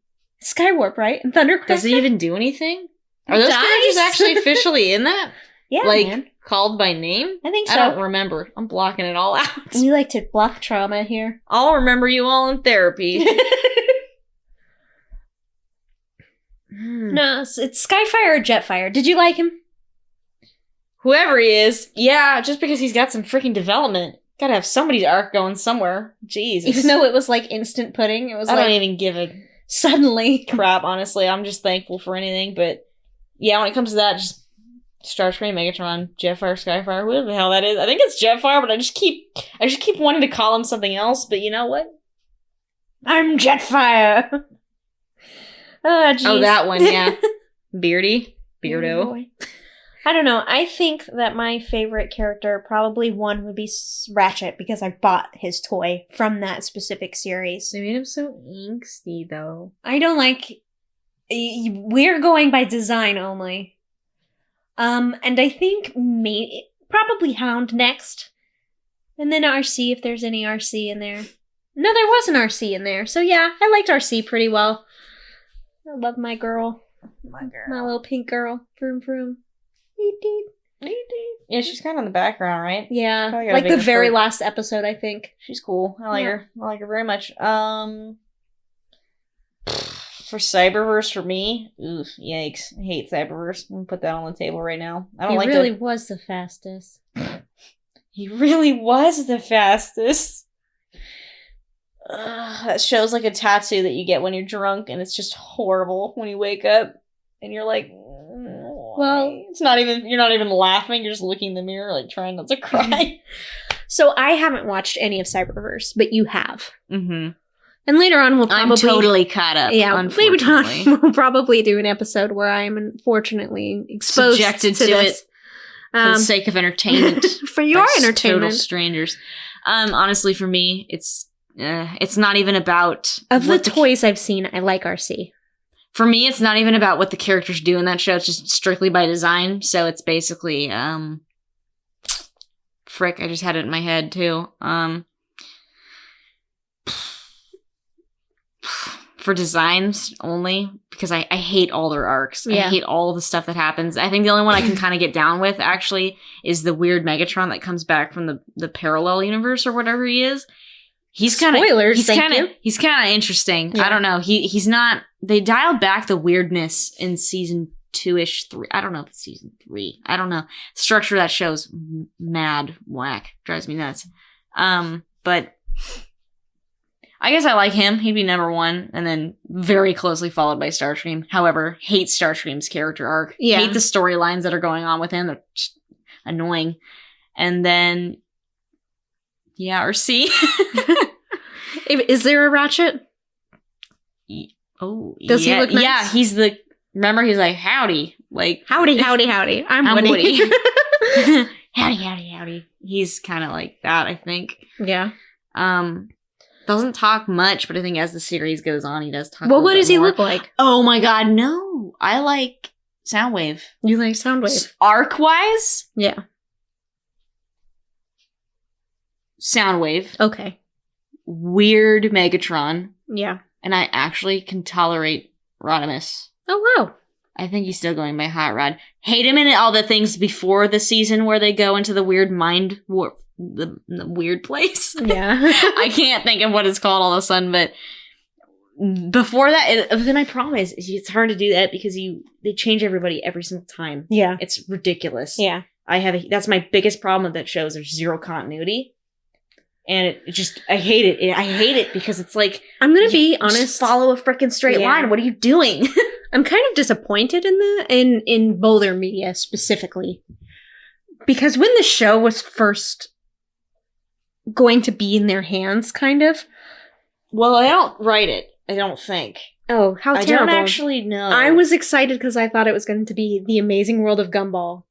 Skywarp, right? And Thundercracker? Does it even do anything? Are those characters actually officially in that? Yeah, like, man. Called by name? I think so. I don't remember. I'm blocking it all out. We like to block trauma here. I'll remember you all in therapy. No, it's Skyfire or Jetfire. Did you like him? Whoever he is, yeah, just because he's got some freaking development. Gotta have somebody's arc going somewhere. Jeez. Even though it was like instant pudding, it was I don't even give a suddenly crap, honestly. I'm just thankful for anything, but yeah, when it comes to that, just Starscream, Megatron, Jetfire, Skyfire, whatever the hell that is. I think it's Jetfire, but I just keep wanting to call him something else, but you know what? I'm Jetfire. Oh, geez. Oh, that one, yeah. Beardo. Oh, I don't know. I think that my favorite character, probably one, would be Ratchet, because I bought his toy from that specific series. They made him so angsty, though. I don't like... We're going by design only. And I think probably Hound next. And then RC, if there's any RC in there. No, there was an RC in there. So yeah, I liked RC pretty well. I love my girl. My little pink girl. Vroom vroom. Yeah, she's kind of in the background, right? Yeah, like the very last episode, I think. She's cool. I like her. I like her very much. For Cyberverse, for me, oof, yikes. I hate Cyberverse. I'm gonna put that on the table right now. I don't like it. He really was the fastest. He really was the fastest. That show's like a tattoo that you get when you're drunk, and it's just horrible when you wake up, and you're like, well, you're not even laughing, you're just looking in the mirror, like trying not to cry. So I haven't watched any of Cyberverse, but you have. Mm-hmm. And later on, we'll I'm probably totally caught up. later on unfortunately. we'll probably do an episode. We'll probably do an episode where I am unfortunately exposed Subjected to to this. For the sake of entertainment. For your by Total entertainment. strangers. Honestly, for me, it's not even about Of the what toys I've seen, I like RC. For me, it's not even about what the characters do in that show. It's just strictly by design. So it's basically, frick, I just had it in my head too. For designs only, because I hate all their arcs. Yeah. I hate all the stuff that happens. I think the only one I can kind of get down with, actually, is the weird Megatron that comes back from the parallel universe or whatever he is. He's kind of Spoilers, He's thank kind you. of he's kind of interesting. Yeah. I don't know. He's not. They dialed back the weirdness in season 2-ish, 3. I don't know if it's season 3. I don't know. Structure of that show's mad whack. Drives me nuts. But I guess I like him. He'd be number 1, and then very closely followed by Starscream. However, hate Starscream's character arc. Yeah. Hate the storylines that are going on with him. They're just annoying. And then, yeah, RC. Is there a Ratchet? Oh, Does he look nice? Yeah, he's the. Remember, he's like, howdy, like Howdy, howdy, howdy. I'm Woody. howdy. He's kind of like that, I think. Yeah. Doesn't talk much, but I think as the series goes on, he does talk. Well, a what little does bit he more. look like? Oh my god, no! I like Soundwave. You like Soundwave? Arc wise, Yeah. Soundwave. Okay. Weird Megatron, Yeah. and I actually can tolerate Rodimus. Oh, wow. I think he's still going by Hot Rod. Hate him in all the things before the season where they go into the weird mind warp, the weird place. Yeah. I can't think of what it's called all of a sudden, but before that, then my problem is it's hard to do that because they change everybody every single time. Yeah. It's ridiculous. Yeah. That's my biggest problem with that show is there's zero continuity. And it just, I hate it. I hate it because it's like, I'm going to be just honest. follow a freaking straight Yeah. line. What are you doing? I'm kind of disappointed in Boulder Media specifically. Because when the show was first going to be in their hands, kind of. Well, I don't write it. I don't think. Oh, how I terrible. don't actually know. I was excited because I thought it was going to be The Amazing World of Gumball,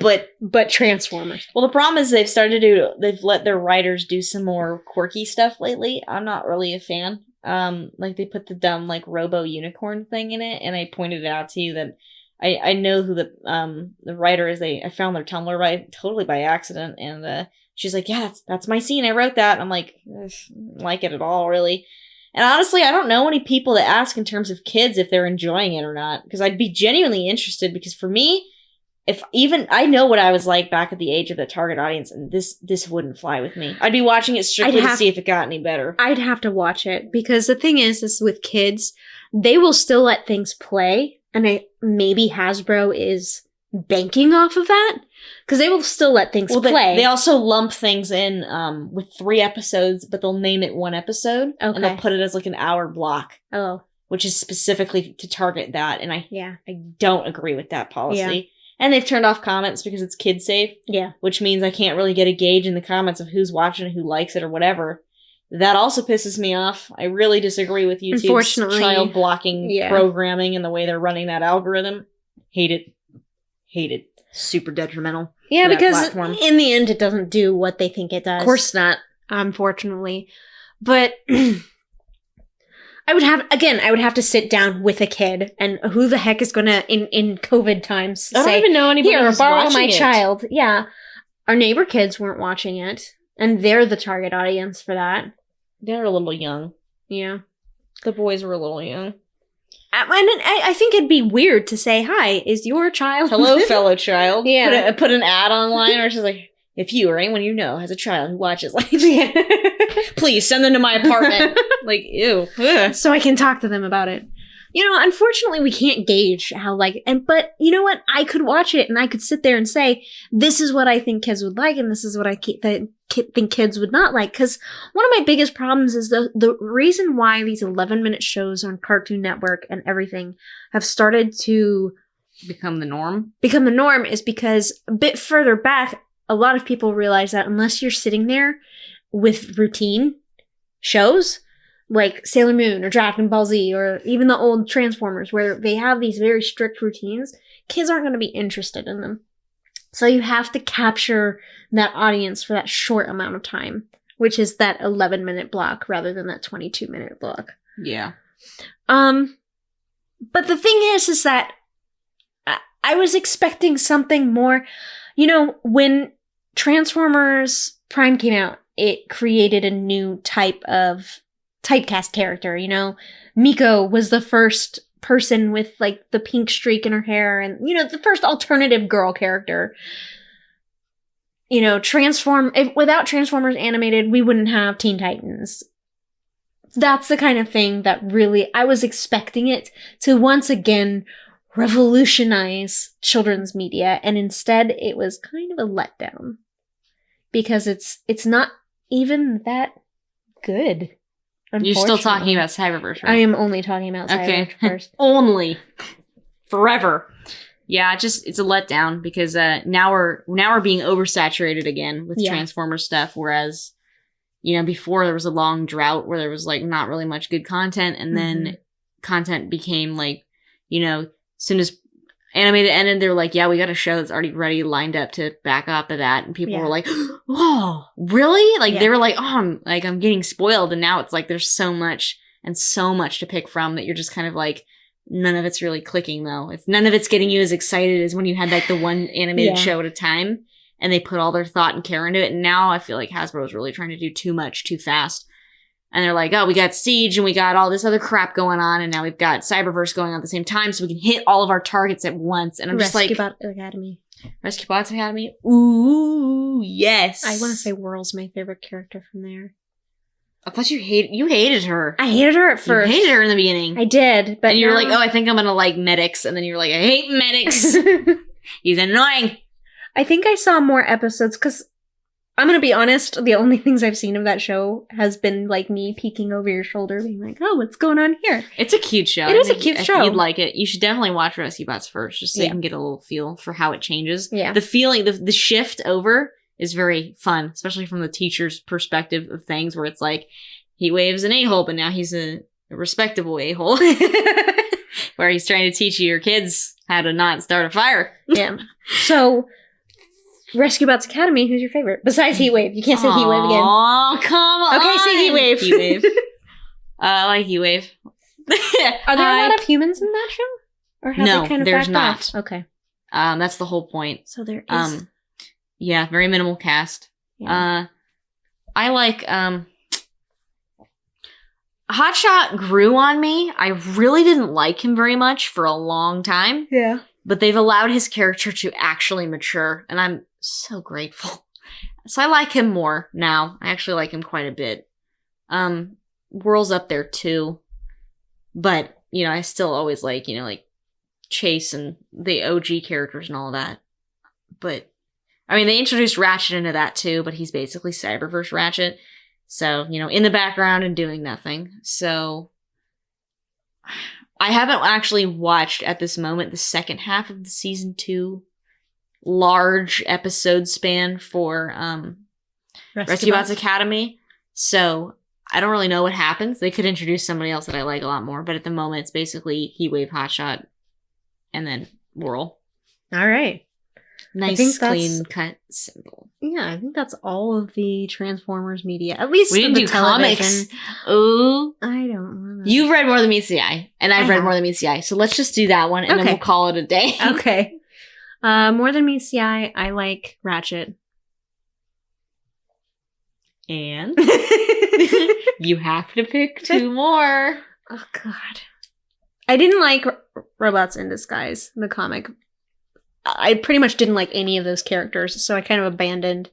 but Transformers. Well, the problem is they've let their writers do some more quirky stuff lately. I'm not really a fan. Like they put the dumb like Robo Unicorn thing in it, and I pointed it out to you that I know who the writer is. I found their Tumblr totally by accident, and she's like, yeah, that's my scene. I wrote that. And I'm like, I don't like it at all, really. And honestly, I don't know any people to ask in terms of kids if they're enjoying it or not, because I'd be genuinely interested. Because for me, I know what I was like back at the age of the target audience, and this wouldn't fly with me. I'd be watching it strictly to see if it got any better. I'd have to watch it because the thing is with kids, they will still let things play, and maybe Hasbro is banking off of that because they will still let things play. They also lump things in with 3 episodes, but they'll name it 1 episode, and they'll put it as like an hour block. Oh, which is specifically to target that, and I don't agree with that policy. Yeah. And they've turned off comments because it's kid safe. Yeah. Which means I can't really get a gauge in the comments of who's watching, who likes it, or whatever. That also pisses me off. I really disagree with YouTube's Unfortunately, child blocking yeah. programming and the way they're running that algorithm. Hate it. Hate it. Super detrimental. yeah, to that because platform. in the end, it doesn't do what they think it does. Of course not. Unfortunately. But I would have to sit down with a kid, and who the heck is going to, in COVID times, I don't say, even know anybody here, who's borrow watching my it. child. Yeah. Our neighbor kids weren't watching it, and they're the target audience for that. They're a little young. Yeah. The boys were a little young. And I think it'd be weird to say, hi, is your child... Hello, fellow child. Yeah. Put an ad online where she's like, if you or anyone you know has a child who watches like please send them to my apartment. Like, ew. Ugh. So I can talk to them about it. You know, unfortunately, we can't gauge how, but you know what? I could watch it and I could sit there and say, this is what I think kids would like and this is what I think kids would not like. Because one of my biggest problems is the reason why these 11-minute shows on Cartoon Network and everything have started to Become the norm. Is because a bit further back, a lot of people realize that unless you're sitting there with routine shows, like Sailor Moon or Dragon Ball Z or even the old Transformers where they have these very strict routines, kids aren't going to be interested in them. So you have to capture that audience for that short amount of time, which is that 11-minute block rather than that 22-minute block. Yeah. But the thing is that I was expecting something more. You know, when Transformers Prime came out, it created a new type of typecast character, you know? Miko was the first person with, like, the pink streak in her hair and, you know, the first alternative girl character. You know, without Transformers Animated, we wouldn't have Teen Titans. That's the kind of thing that really, I was expecting it to once again revolutionize children's media, and instead it was kind of a letdown. Because it's not even that good. You're still talking about Cyberverse, right? I am only talking about Cyberverse. Only. Forever. Yeah, it's a letdown because now we're being oversaturated again with Transformers stuff, whereas, you know, before there was a long drought where there was, like, not really much good content, and then content became, like, you know, as soon as Animated ended, they were like, yeah, we got a show that's already ready, lined up to back up of that, and people were like, oh, really? Like, they were like, oh, I'm getting spoiled, and now it's like there's so much to pick from that you're just kind of like, none of it's really clicking, though. None of it's getting you as excited as when you had, like, the one animated show at a time, and they put all their thought and care into it, and now I feel like Hasbro is really trying to do too much, too fast. And they're like, oh, we got Siege, and we got all this other crap going on, and now we've got Cyberverse going on at the same time, so we can hit all of our targets at once. And I'm just like... Rescue Bots Academy. Rescue Bots Academy? Ooh, yes. I want to say Whirl's my favorite character from there. I thought you hated her. I hated her at first. You hated her in the beginning. I did, but and you were like, oh, I think I'm gonna like medics, and then you're like, I hate medics. He's annoying. I think I saw more episodes, because I'm gonna be honest, the only things I've seen of that show has been, like, me peeking over your shoulder, being like, oh, what's going on here? It's a cute show. It is a cute show. You'd like it. You should definitely watch Rescue Bots first, just so you can get a little feel for how it changes. Yeah. The feeling, the shift over is very fun, especially from the teacher's perspective of things, where it's like, Heatwave's an a-hole, but now he's a respectable a-hole. Where he's trying to teach your kids how to not start a fire. Yeah. So... Rescue Bots Academy, who's your favorite? Besides Heatwave. You can't say Heatwave again. Oh, come on. Okay, say Heatwave. Heatwave. I like Heatwave. Are there a lot of humans in that show? Or have no, they kind of there's backed not. off? Okay. That's the whole point. So there is... yeah, very minimal cast. Yeah. I like... Hotshot grew on me. I really didn't like him very much for a long time. Yeah. But they've allowed his character to actually mature, and I'm so grateful. So I like him more now. I actually like him quite a bit. Whirl's up there too. But, you know, I still always like, you know, like Chase and the OG characters and all that. But, I mean, they introduced Ratchet into that too, but he's basically Cyberverse Ratchet. So, you know, in the background and doing nothing. So... I haven't actually watched, at this moment, the second half of the season 2 large episode span for Rescue Bots Academy. So, I don't really know what happens. They could introduce somebody else that I like a lot more, but at the moment, it's basically Heatwave, Hotshot, and then Whirl. All right. Nice, clean cut, simple. Yeah, I think that's all of the Transformers media. At least we didn't do comics. Ooh. I don't know. You've read more than meets the eye, and I've read more than meets the eye. So let's just do that one, and then we'll call it a day. Okay. More than meets the eye, I like Ratchet. And? You have to pick 2 more. Oh, God. I didn't like Robots in Disguise, the comic. I pretty much didn't like any of those characters, so I kind of abandoned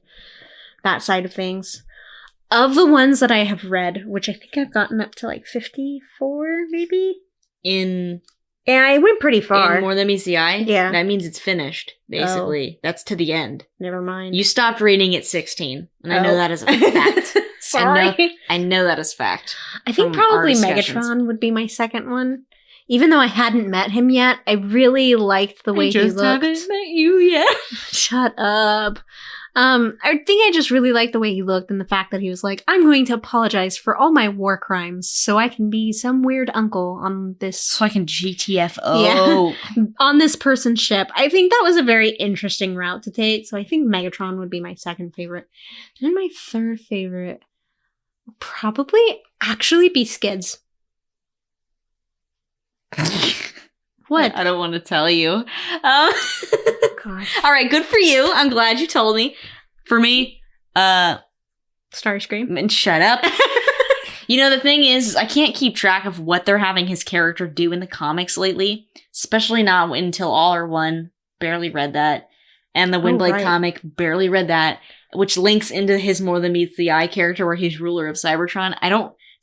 that side of things. Of the ones that I have read, which I think I've gotten up to like 54, maybe? Yeah, I went pretty far. In More Than Meets the Eye? Yeah. That means it's finished, basically. That's to the end. Never mind. You stopped reading at 16, and I know that is a fact. Sorry. I know that is fact. I think probably Megatron would be my second one. Even though I hadn't met him yet, I really liked the way he looked. I just haven't met you yet. Shut up. I think I just really liked the way he looked and the fact that he was like, I'm going to apologize for all my war crimes so I can be some weird uncle on this So I can GTFO. on this person's ship. I think that was a very interesting route to take. So I think Megatron would be my second favorite. And my third favorite would probably actually be Skids. What? I don't want to tell you. Gosh. All right, good for you. I'm glad you told me. For me, Starscream. and shut up. You know, the thing is, I can't keep track of what they're having his character do in the comics lately, especially not until All Are One. Barely read that. And the Windblade right. comic, barely read that, which links into his More Than Meets the Eye character where he's ruler of Cybertron.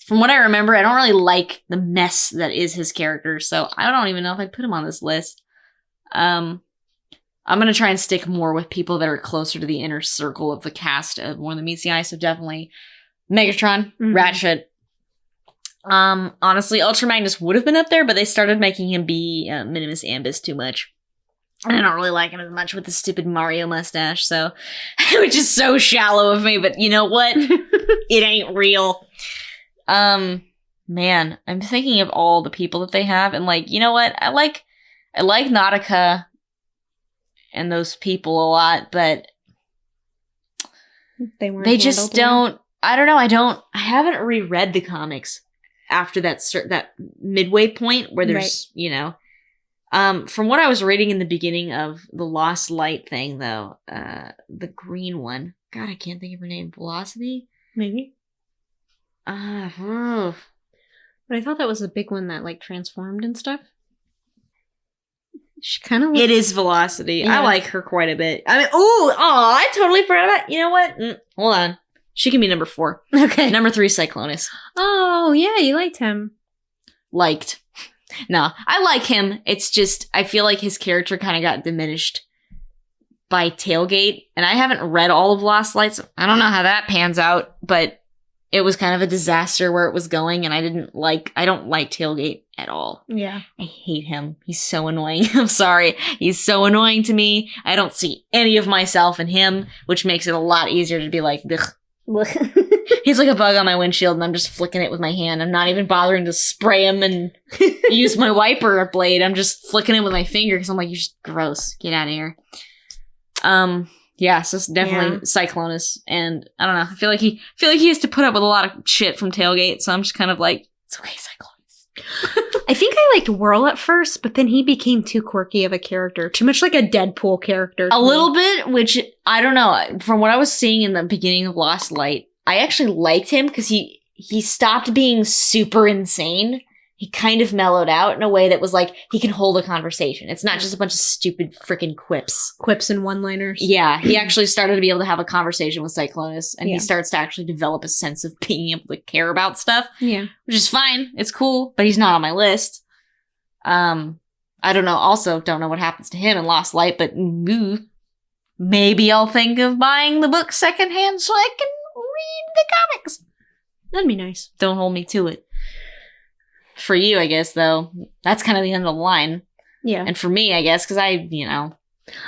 From what I remember, I don't really like the mess that is his character, so I don't even know if I'd put him on this list. I'm going to try and stick more with people that are closer to the inner circle of the cast of More Than Meets the Eye, so definitely Megatron, Ratchet. Honestly, Ultra Magnus would have been up there, but they started making him be Minimus Ambus too much. And I don't really like him as much with the stupid Mario mustache, so which is so shallow of me, but you know what? It ain't real. Man, I'm thinking of all the people that they have, and like, you know what? I like Nautica and those people a lot, but they just don't. I don't know. I haven't reread the comics after that midway point where there's, you know, from what I was reading in the beginning of the Lost Light thing, though, the green one. God, I can't think of her name. Velocity? Maybe. But I thought that was the big one that like transformed and stuff. She kind of. It is Velocity. Yeah. I like her quite a bit. I mean, I totally forgot about. You know what? Hold on. She can be number 4. Okay. Number 3, Cyclonus. Oh yeah, you liked him. Liked. No, I like him. It's just I feel like his character kind of got diminished by Tailgate, and I haven't read all of Lost Lights. I don't know how that pans out, but it was kind of a disaster where it was going, and I don't like Tailgate at all. Yeah. I hate him. He's so annoying. I'm sorry. He's so annoying to me. I don't see any of myself in him, which makes it a lot easier to be like, ugh. He's like a bug on my windshield, and I'm just flicking it with my hand. I'm not even bothering to spray him and use my wiper blade. I'm just flicking it with my finger because I'm like, you're just gross. Get out of here. Yeah, so it's definitely Cyclonus, and I don't know. I feel like he has to put up with a lot of shit from Tailgate, so I'm just kind of like, it's okay, Cyclonus. I think I liked Whirl at first, but then he became too quirky of a character, too much like a Deadpool character. A little bit, which I don't know. From what I was seeing in the beginning of Lost Light, I actually liked him because he stopped being super insane. He kind of mellowed out in a way that was like, he can hold a conversation. It's not just a bunch of stupid freaking quips. Quips and one-liners. Yeah, he actually started to be able to have a conversation with Cyclonus, and Yeah. he starts to actually develop a sense of being able to care about stuff, Yeah. which is fine. It's cool, but he's not on my list. I don't know. Also, don't know what happens to him in Lost Light, but maybe I'll think of buying the book secondhand so I can read the comics. That'd be nice. Don't hold me to it. For you, I guess, though, that's kind of the end of the line. Yeah. And for me, I guess, because I mean,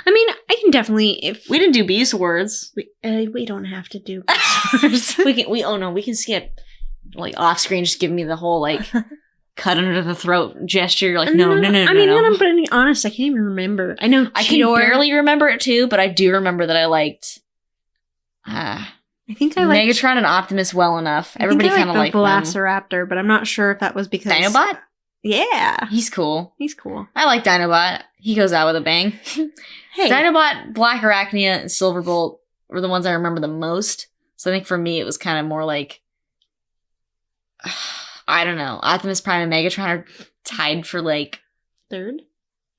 I can definitely, if we didn't do Beast words. we don't have to do we can skip, like, off screen, just give me the whole, like, cut under the throat gesture. You're like, no. I mean, I'm being honest, I can't even remember. I know I can barely remember it too, but I do remember that I liked I think I like Megatron and Optimus well enough. Everybody kind of liked the them. Velociraptor, but I'm not sure if that was because Dinobot? Yeah, He's cool. he's cool. I like Dinobot. He goes out with a bang. Hey, Dinobot, Black Arachnia, and Silverbolt were the ones I remember the most. So I think for me, it was kind of more like, I don't know. Optimus Prime and Megatron are tied for like third,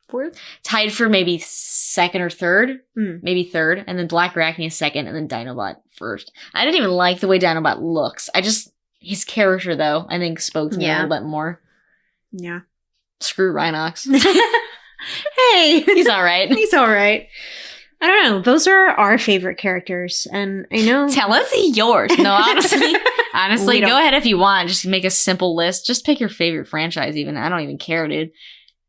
fourth. tied for maybe second or third, Hmm. maybe third, and then Black Arachnia second, and then Dinobot first. I didn't even like the way Dinobot looks. His character though, I think spoke to me a little bit more. Yeah. Screw Rhinox. Hey, He's all right. he's all right. I don't know. Those are our favorite characters, and I know. Tell us yours. No, honestly, We don't- go ahead if you want. Just make a simple list. Just pick your favorite franchise. Even I don't even care, dude.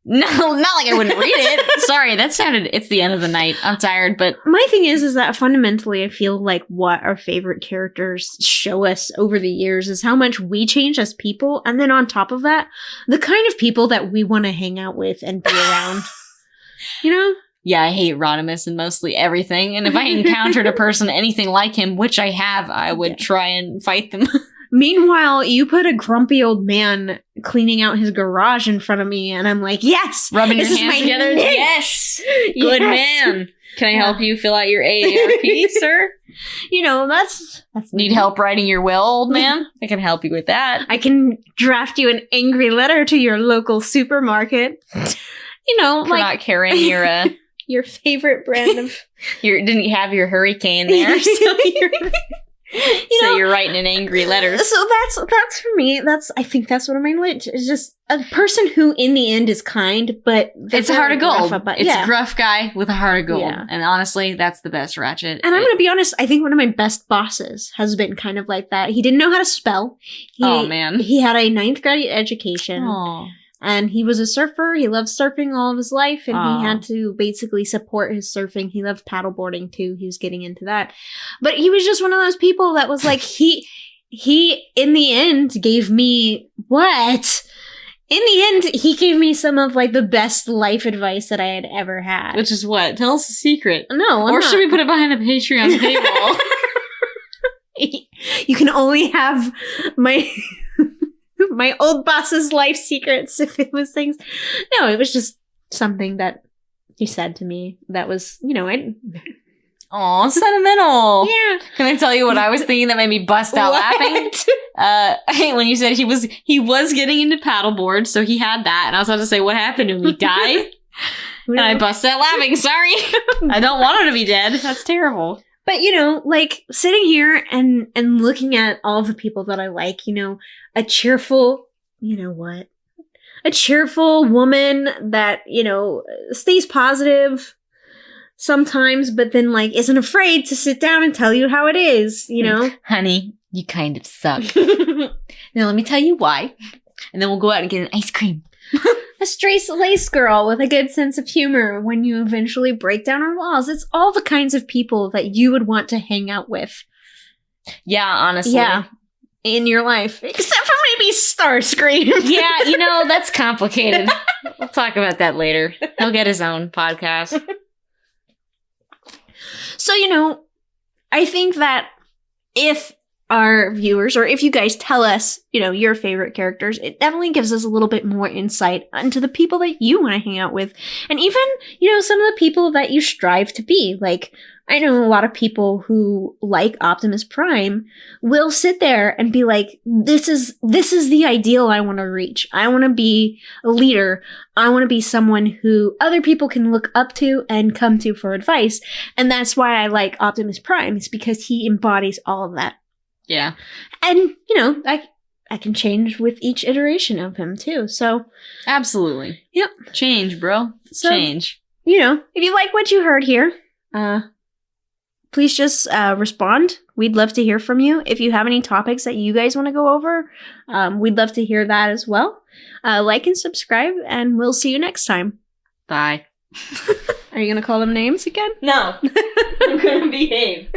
No, not like I wouldn't read it. Sorry, it's the end of the night. I'm tired, but My thing is that fundamentally I feel like what our favorite characters show us over the years is how much we change as people, and then on top of that, the kind of people that we want to hang out with and be around. You know? yeah, I hate Rodimus and mostly everything. And if I encountered a person anything like him, which I have, I would try and fight them. Meanwhile, you put a grumpy old man cleaning out his garage in front of me, and I'm like, yes! Rubbing This your is hands my together. niche. Yes! Good Yes. man. Can I Yeah. help you fill out your AARP, sir? You know, that's Need help writing your will, old man? I can help you with that. I can draft you an angry letter to your local supermarket. You know, For like not carrying your, your favorite brand of didn't you have your hurricane there? So you're writing an angry letter. So that's for me. I think that's what I mean. It's just a person who, in the end, is kind, but It's a heart of gold. It's yeah. a gruff guy with a heart of gold. Yeah. And honestly, that's the best Ratchet. And I'm gonna be honest. I think one of my best bosses has been kind of like that. He didn't know how to spell. Oh, man. He had a 9th grade education. Oh. And he was a surfer. He loved surfing all of his life, and Aw. he had to basically support his surfing. He loved paddleboarding too. He was getting into that. But he was just one of those people that was like, he in the end gave me what? In the end, he gave me some of like the best life advice that I had ever had. Which is what? Tell us a secret. No, I'm Or not. should we put it behind a Patreon paywall? You can only have my my old boss's life secrets if it was things. No, it was just something that he said to me that was, you know, Aw, sentimental. yeah. Can I tell you what I was thinking that made me bust out laughing? When you said he was getting into paddleboard, so he had that, and I was about to say, what happened to him? He died? And I busted out laughing. Sorry. I don't want him to be dead. That's terrible. But, you know, like sitting here and looking at all the people that I like, you know, a cheerful, you know what? A cheerful woman that, you know, stays positive sometimes, but then like isn't afraid to sit down and tell you how it is, you know? Honey, you kind of suck. Now let me tell you why. And then we'll go out and get an ice cream. A straight-laced girl with a good sense of humor when you eventually break down her walls. It's all the kinds of people that you would want to hang out with. Yeah, honestly. Yeah. In your life. Except for maybe Starscream. Yeah, you know, that's complicated. We'll talk about that later. He'll get his own podcast. So, you know, I think that if our viewers, or if you guys tell us, you know, your favorite characters, it definitely gives us a little bit more insight into the people that you want to hang out with. And even, you know, some of the people that you strive to be. Like, I know a lot of people who like Optimus Prime will sit there and be like, this is the ideal I want to reach. I want to be a leader. I want to be someone who other people can look up to and come to for advice. And that's why I like Optimus Prime. It's because he embodies all of that. Yeah. And, you know, I can change with each iteration of him too. So, Absolutely. Yep. Change, bro. So- Change. you know, if you like what you heard here, please just respond. We'd love to hear from you. If you have any topics that you guys want to go over, we'd love to hear that as well. Like and subscribe, and we'll see you next time. Bye. Are you going to call them names again? No. I'm going to behave.